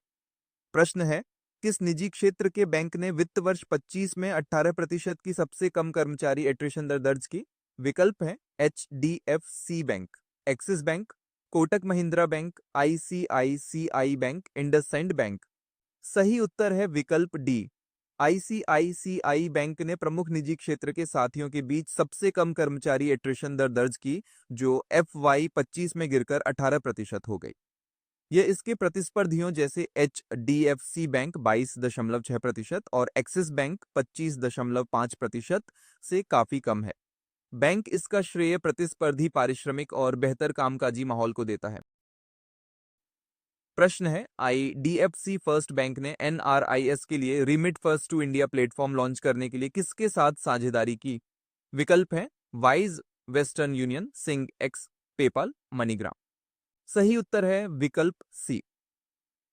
प्रश्न है, किस निजी क्षेत्र के बैंक ने वित्त वर्ष 25 में 18% की सबसे कम कर्मचारी एट्रिशन दर दर्ज की? विकल्प है HDFC bank, axis bank, Kotak Mahindra bank, ICICI bank, IndusInd bank. सही उत्तर है विकल्प डी। आईसीआईसीआई बैंक ने प्रमुख निजी क्षेत्र के साथियों के बीच सबसे कम कर्मचारी एट्रिशन दर दर्ज की, जो FY 25 में गिरकर 18% हो गई। यह इसके प्रतिस्पर्धियों जैसे एचडीएफसी बैंक 22.6% और एक्सिस बैंक 25.5% से काफी कम है। बैंक इसका श्रेय प्रतिस्पर्धी पारिश्रमिक और बेहतर कामकाजी माहौल को देता है। प्रश्न है, आईडीएफसी फर्स्ट बैंक ने एनआरआईएस के लिए remit first to India platform launch करने के लिए किसके साथ साझेदारी की? विकल्प है Wise, Western Union, SingX, PayPal, MoneyGram. सही उत्तर है विकल्प सी।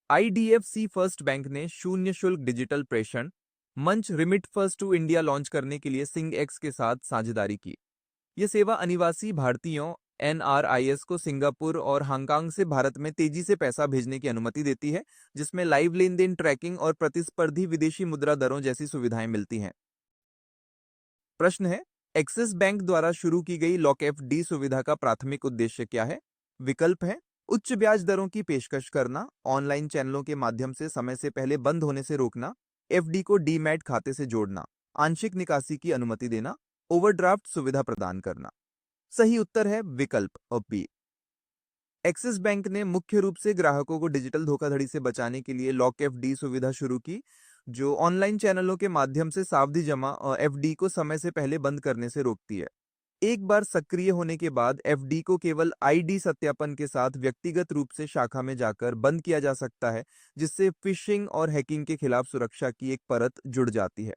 आईडीएफसी फर्स्ट बैंक ने शून्य शुल्क डिजिटल प्रेषण मंच remit first to India launch करने के लिए सिंग एक्स के साथ साझेदारी की। यह सेवा अनिवासी भारतीयों एनआरआईएस को सिंगापुर और हांगकांग से भारत में तेजी से पैसा भेजने की अनुमति देती है, जिसमें लाइव लेन देन ट्रैकिंग और प्रतिस्पर्धी विदेशी मुद्रा दरों जैसी सुविधाएं मिलती हैं। प्रश्न है, एक्सिस बैंक द्वारा शुरू की गई लॉक एफडी सुविधा का प्राथमिक उद्देश्य क्या है? विकल्प है उच्च ब्याज दरों की पेशकश करना, ऑनलाइन चैनलों के माध्यम से समय से पहले बंद होने से रोकना, एफडी को डीमैट खाते से जोड़ना, आंशिक निकासी की अनुमति देना, ओवरड्राफ्ट सुविधा प्रदान करना। सही उत्तर है विकल्प बी। एक्सिस बैंक ने मुख्य रूप से ग्राहकों को डिजिटल धोखाधड़ी से बचाने के लिए लॉक एफडी सुविधा शुरू की, जो ऑनलाइन चैनलों के माध्यम से सावधि जमा और एफडी को समय से पहले बंद करने से रोकती है। एक बार सक्रिय होने के बाद एफडी को केवल आईडी सत्यापन के साथ व्यक्तिगत रूप से शाखा में जाकर बंद किया जा सकता है, जिससे फिशिंग और हैकिंग के खिलाफ सुरक्षा की एक परत जुड़ जाती है।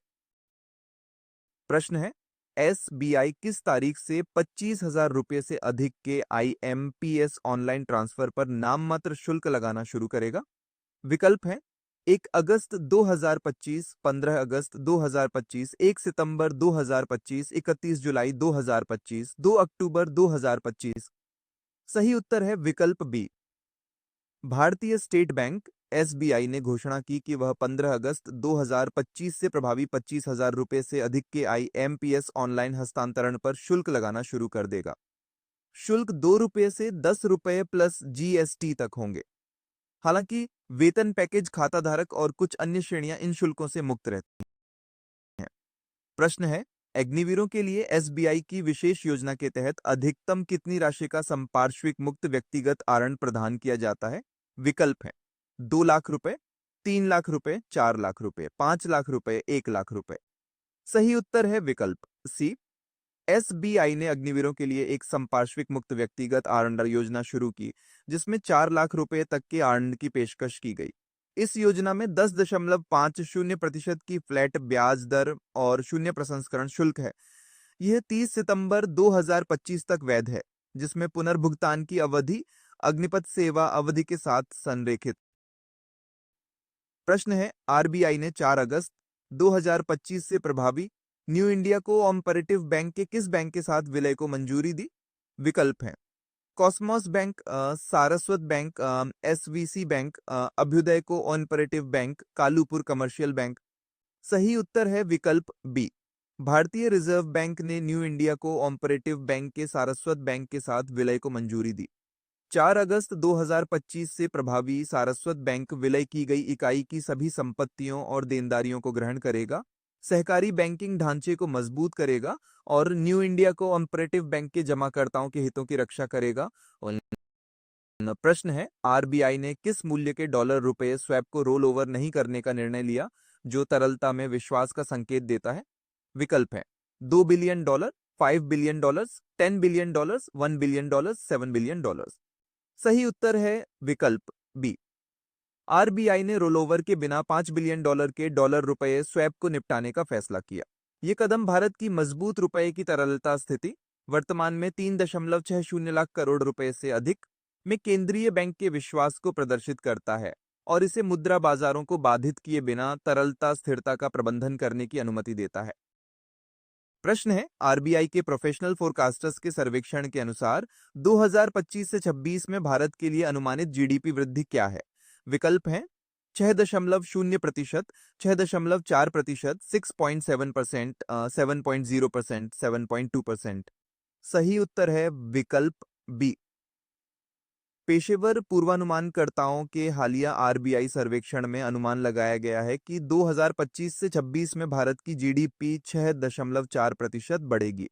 प्रश्न है, एसबीआई किस तारीख से 25,000 रुपये से अधिक के आईएमपीएस ऑनलाइन ट्रांसफर पर नाममात्र शुल्क लगाना शुरू करेगा? विकल्प है 1 अगस्त 2025, 15 अगस्त 2025, 1 सितंबर 2025, 31 जुलाई 2025, 2 अक्टूबर 2025। सही उत्तर है विकल्प बी। भारतीय स्टेट बैंक एसबीआई ने घोषणा की कि वह 15 अगस्त 2025 से प्रभावी 25,000 रुपये से अधिक के आईएमपीएस ऑनलाइन हस्तांतरण पर शुल्क लगाना शुरू कर देगा। शुल्क 2 रुपये से 10 रुपये प्लस जीएसटी तक होंगे। हालांकि वेतन पैकेज, खाता धारक और कुछ अन्य श्रेणियां इन शुल्कों से मुक्त रहती हैं। प्रश्न है, अग्निवीरों के लिए एसबीआई की विशेष योजना के तहत अधिकतम कितनी राशि का संपार्श्विक मुक्त व्यक्तिगत आरण प्रदान किया जाता है? विकल्प है 2 लाख रुपए, 3 लाख रुपए, 4 लाख रुपए, 5 लाख रुपए, 1 लाख रुपए। सही उत्तर है विकल्प सी। एसबीआई ने अग्निवीरों के लिए एक संपार्श्विक मुक्त व्यक्तिगत आरंड योजना शुरू की, जिसमें 4 लाख रुपए तक के आरंड की पेशकश की गई। इस योजना में 10.50% की फ्लैट ब्याज दर और 0 प्रसंस्करण शुल्क है। यह 30 सितंबर 2025 तक वैध है, जिसमें पुनर्भुगतान की अवधि अग्निपथ सेवा अवधि के साथ संरेखित। प्रश्न है, आरबीआई ने 4 अगस्त 2025 से प्रभावी न्यू इंडिया कोऑपरेटिव बैंक के किस बैंक के साथ विलय को मंजूरी दी? विकल्प है Cosmos bank, Saraswat bank, SVC bank, Abhyudaya cooperative bank, Kalupur commercial bank. सही उत्तर है विकल्प बी। भारतीय रिजर्व बैंक ने new India cooperative bank के सारस्वत बैंक के साथ विलय को मंजूरी दी। 4 अगस्त 2025 से प्रभावी सारस्वत बैंक विलय की गई इकाई की सभी संपत्तियों और देनदारियों को ग्रहण करेगा, सहकारी बैंकिंग ढांचे को मजबूत करेगा और new India cooperative bank के जमाकर्ताओं के हितों की रक्षा करेगा। और प्रश्न है, आरबीआई ने किस मूल्य के डॉलर रुपए स्वैप को रोल ओवर नहीं करने का निर्णय लिया, जो तरलता में विश्वास का संकेत देता है? विकल्प है $2 billion, $5 billion, $10 billion, $1 billion, $7 billion. सही उत्तर है विकल्प बी। आरबीआई ने रोलओवर के बिना $5 बिलियन के डॉलर रुपए स्वैप को निपटाने का फैसला किया। ये कदम भारत की मजबूत रुपए की तरलता स्थिति, वर्तमान में 3.60 लाख करोड़ रुपए से अधिक, में केंद्रीय बैंक के विश्वास को प्रदर्शित करता है और इसे मुद्रा बाजारों को बाधित किए बिना तरलता स्थिरता का प्रबंधन करने की अनुमति देता है। प्रश्न है, आरबीआई के प्रोफेशनल फोरकास्टर्स के सर्वेक्षण के अनुसार 2025 से 26 में भारत के लिए अनुमानित जीडीपी वृद्धि क्या है? विकल्प हैं 6.0%, 6.4%, 6.7%, 7.0%, 7.2%। सही उत्तर है विकल्प बी। पेशेवर पूर्वानुमानकर्ताओं के हालिया आरबीआई सर्वेक्षण में अनुमान लगाया गया है कि 2025 से 26 में भारत की जीडीपी 6.4% बढ़ेगी।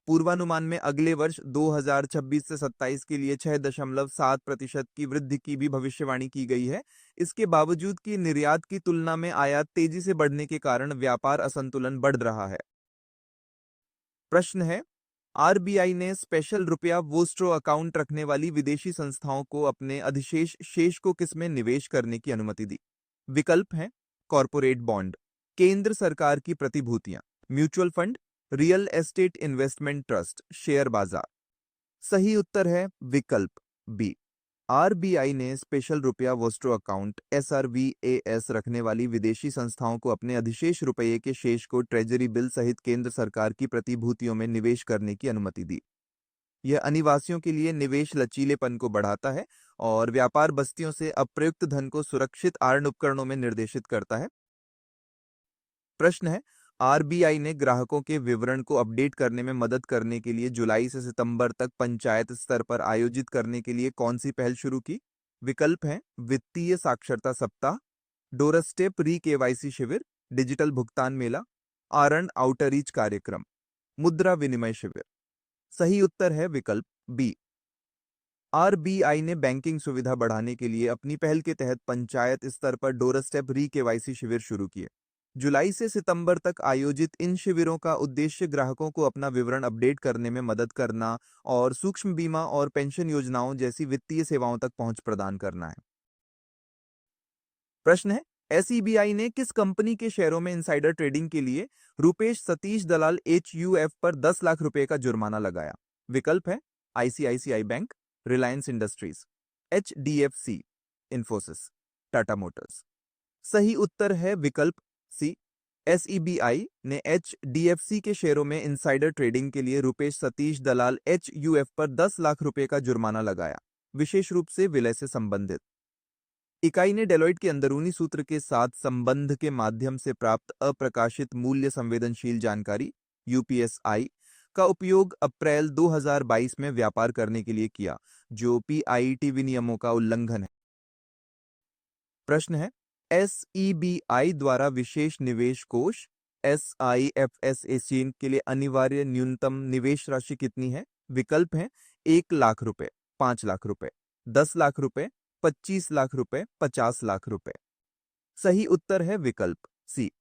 पूर्वानुमान में अगले वर्ष 2026 से 27 के लिए 6.7% की वृद्धि की भी भविष्यवाणी की गई है। इसके बावजूद कि निर्यात की तुलना में आयात तेजी से बढ़ने के कारण व्यापार असंतुलन बढ़ रहा है। प्रश्न है, आरबीआई ने स्पेशल रुपया वोस्ट्रो अकाउंट रखने वाली विदेशी संस्थाओं को अपने अधिशेष शेष को किसमें निवेश करने की अनुमति दी? विकल्प हैं कॉरपोरेट बॉन्ड, केंद्र सरकार की प्रतिभूतियां, mutual fund, real estate investment trust, share बाजार। सही उत्तर है विकल्प बी। आरबीआई ने स्पेशल रुपया वोस्ट्रो अकाउंट एसआरवीएएस रखने वाली विदेशी संस्थाओं को अपने अधिशेष रुपये के शेष को ट्रेजरी बिल सहित केंद्र सरकार की प्रतिभूतियों में निवेश करने की अनुमति दी। यह अनिवासियों के लिए निवेश लचीलेपन को बढ़ाता है और व्यापार बस्तियों से अप्रयुक्त धन को सुरक्षित आर्न उपकरणों में निर्देशित करता है। प्रश्न है, आरबीआई ने ग्राहकों के विवरण को अपडेट करने में मदद करने के लिए जुलाई से सितंबर तक पंचायत स्तर पर आयोजित करने के लिए कौन सी पहल शुरू की? विकल्प हैं वित्तीय साक्षरता सप्ताह, डोरस्टेप री केवाईसी शिविर, डिजिटल भुगतान मेला, आरन आउटरीच कार्यक्रम, मुद्रा विनिमय शिविर। सही उत्तर है विकल्प बी। आरबीआई ने बैंकिंग सुविधा बढ़ाने के लिए अपनी पहल के तहत पंचायत स्तर पर डोरस्टेप री केवाईसी शिविर शुरू किए। जुलाई से सितंबर तक आयोजित इन शिविरों का उद्देश्य ग्राहकों को अपना विवरण अपडेट करने में मदद करना और सूक्ष्म बीमा और पेंशन योजनाओं जैसी वित्तीय सेवाओं तक पहुंच प्रदान करना है। प्रश्न है, एसईबीआई ने किस कंपनी के शेयरों में इनसाइडर ट्रेडिंग के लिए रुपेश सतीश दलाल एचयूएफ पर 10 लाख रुपए का जुर्माना लगाया? विकल्प है ICICI bank, Reliance industries, HDFC, Infosys, Tata Motors. सही उत्तर है विकल्प सी। एसईबीआई ने एचडीएफसी के शेयरों में इनसाइडर ट्रेडिंग के लिए रुपेश सतीश दलाल एचयूएफ पर 10 लाख रुपए का जुर्माना लगाया, विशेष रूप से विलय से संबंधित। इकाई ने डेलॉइट के अंदरूनी सूत्र के साथ संबंध के माध्यम से प्राप्त अप्रकाशित मूल्य संवेदनशील जानकारी यूपीएसआई का उपयोग अप्रैल 2022 में व्यापार करने के लिए किया, जो पीआईटी विनियमों का उल्लंघन है। प्रश्न है, एसईबीआई द्वारा विशेष निवेश कोष एसआईएफएस के लिए अनिवार्य न्यूनतम निवेश राशि कितनी है? विकल्प हैं 1 लाख रुपए, 5 लाख रुपए, 10 लाख रुपए, 25 लाख रुपए, 50 लाख रुपए। सही उत्तर है विकल्प सी।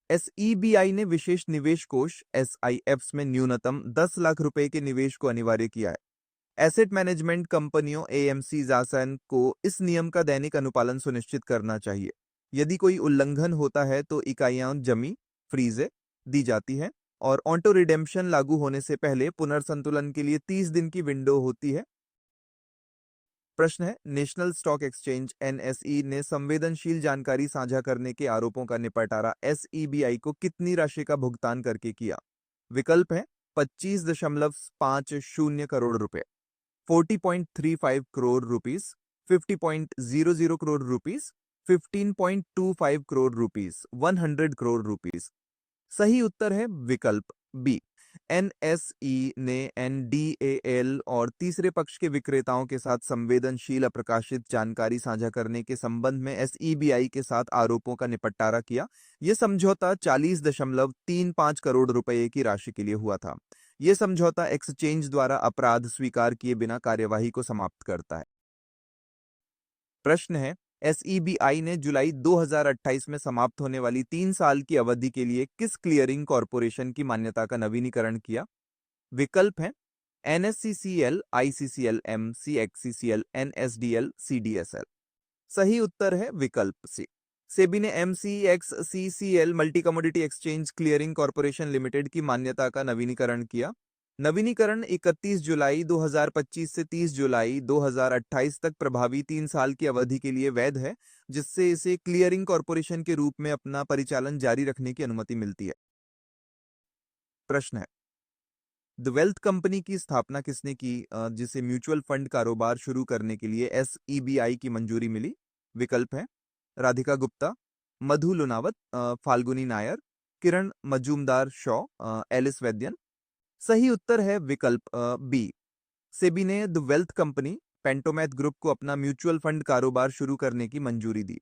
एसईबीआई ने विशेष निवेश कोष एसआईएफ्स में न्यूनतम 10 लाख रुपए के निवेश को अनिवार्य किया है। एसेट मैनेजमेंट कंपनियों एएमसी जासन को इस नियम का दैनिक अनुपालन सुनिश्चित करना चाहिए। यदि कोई उल्लंघन होता है तो इकाइयां जमी फ्रीजे दी जाती है और ऑटो रिडेम्पशन लागू होने से पहले पुनर्संतुलन के लिए 30 दिन की विंडो होती है। प्रश्न है, नेशनल स्टॉक एक्सचेंज एनएसई ने संवेदनशील जानकारी साझा करने के आरोपों का निपटारा एसईबीआई को कितनी राशि का भुगतान करके किया? विकल्प है 25.50 करोड़ रुपए, 40.35 crore rupees, 50.00 crore rupees, 15.25 crore rupees, 100 crore rupees. सही उत्तर है विकल्प बी। एनएसई ने एनडीएएल और तीसरे पक्ष के विक्रेताओं के साथ संवेदनशील अप्रकाशित जानकारी साझा करने के संबंध में एसईबीआई के साथ आरोपों का निपटारा किया। यह समझौता 40.35 करोड़ रुपए की राशि के लिए हुआ था। यह समझौता एक्सचेंज द्वारा अपराध स्वीकार किए बिना कार्यवाही को समाप्त करता है। प्रश्न है, एसईबीआई ने जुलाई 2028 में समाप्त होने वाली 3 साल की अवधि के लिए किस क्लियरिंग कॉरपोरेशन की मान्यता का नवीनीकरण किया? विकल्प हैं NSCCL, ICCL, CXCCL, NSDL, CDSL. सही उत्तर है विकल्प सी। सेबी ने MCXCCL multi commodity exchange clearing corporation limited की मान्यता का नवीनीकरण किया। नवीनीकरण 31 जुलाई 2025 से 30 जुलाई 2028 तक प्रभावी 3 साल की अवधि के लिए वैध है, जिससे इसे क्लियरिंग कॉरपोरेशन के रूप में अपना परिचालन जारी रखने की अनुमति मिलती है। प्रश्न है, द वेल्थ कंपनी की स्थापना किसने की, जिसे म्यूचुअल फंड कारोबार शुरू करने के लिए एसईबीआई की मंजूरी मिली? विकल्प है राधिका गुप्ता, मधु लुनावत, फाल्गुनी नायर, किरण मजूमदार शॉ, एलिस वैद्यन। सही उत्तर है विकल्प बी। सेबी ने द वेल्थ कंपनी पेंटोमैथ ग्रुप को अपना म्यूचुअल फंड कारोबार शुरू करने की मंजूरी दी।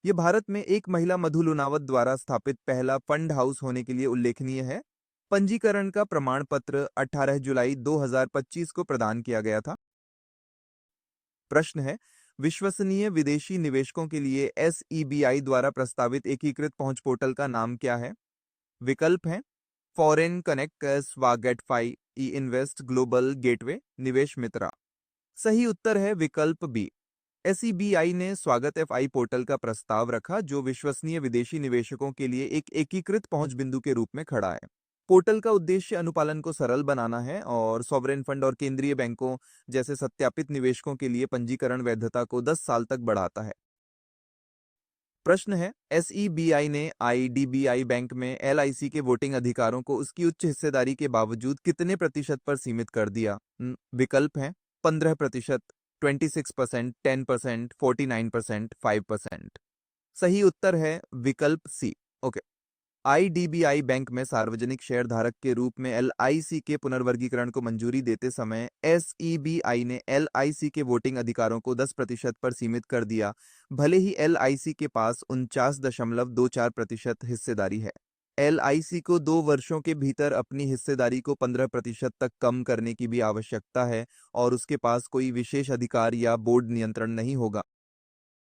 यह भारत में एक महिला मधु लुनावत द्वारा स्थापित पहला फंड हाउस होने के लिए उल्लेखनीय है। पंजीकरण का प्रमाण पत्र 18 जुलाई 2025 को प्रदान किया गया था। प्रश्न है, विश्वसनीय विदेशी निवेशकों के लिए एसईबीआई द्वारा प्रस्तावित एकीकृत पहुंच पोर्टल का नाम क्या है? विकल्प हैं foreign connect, स्वागेटफाई, e invest, global gateway, निवेश मित्रा। सही उत्तर है विकल्प बी। एसईबीआई ने स्वागत एफआई पोर्टल का प्रस्ताव रखा, जो विश्वसनीय विदेशी निवेशकों के लिए एक एकीकृत पहुंच बिंदु के रूप में खड़ा है। पोर्टल का उद्देश्य अनुपालन को सरल बनाना है और सॉवरेन फंड और केंद्रीय बैंकों जैसे सत्यापित निवेशकों के लिए पंजीकरण वैधता को 10 साल तक बढ़ाता है। प्रश्न है, एसईबीआई ने आईडीबीआई बैंक में एलआईसी के वोटिंग अधिकारों को उसकी उच्च हिस्सेदारी के बावजूद कितने प्रतिशत पर सीमित कर दिया? विकल्प हैं 15%, 26%, 10%, 49%, 5%। सही उत्तर है विकल्प सी। ओके। आईडीबीआई बैंक में सार्वजनिक शेयर धारक के रूप में एलआईसी के पुनर्वर्गीकरण को मंजूरी देते समय एसईबीआई ने एलआईसी के वोटिंग अधिकारों को 10% पर सीमित कर दिया, भले ही एलआईसी के पास 49.24% हिस्सेदारी है। एलआईसी को 2 वर्षों के भीतर अपनी हिस्सेदारी को 15% तक कम करने की भी आवश्यकता है और उसके पास कोई विशेष अधिकार या बोर्ड नियंत्रण नहीं होगा।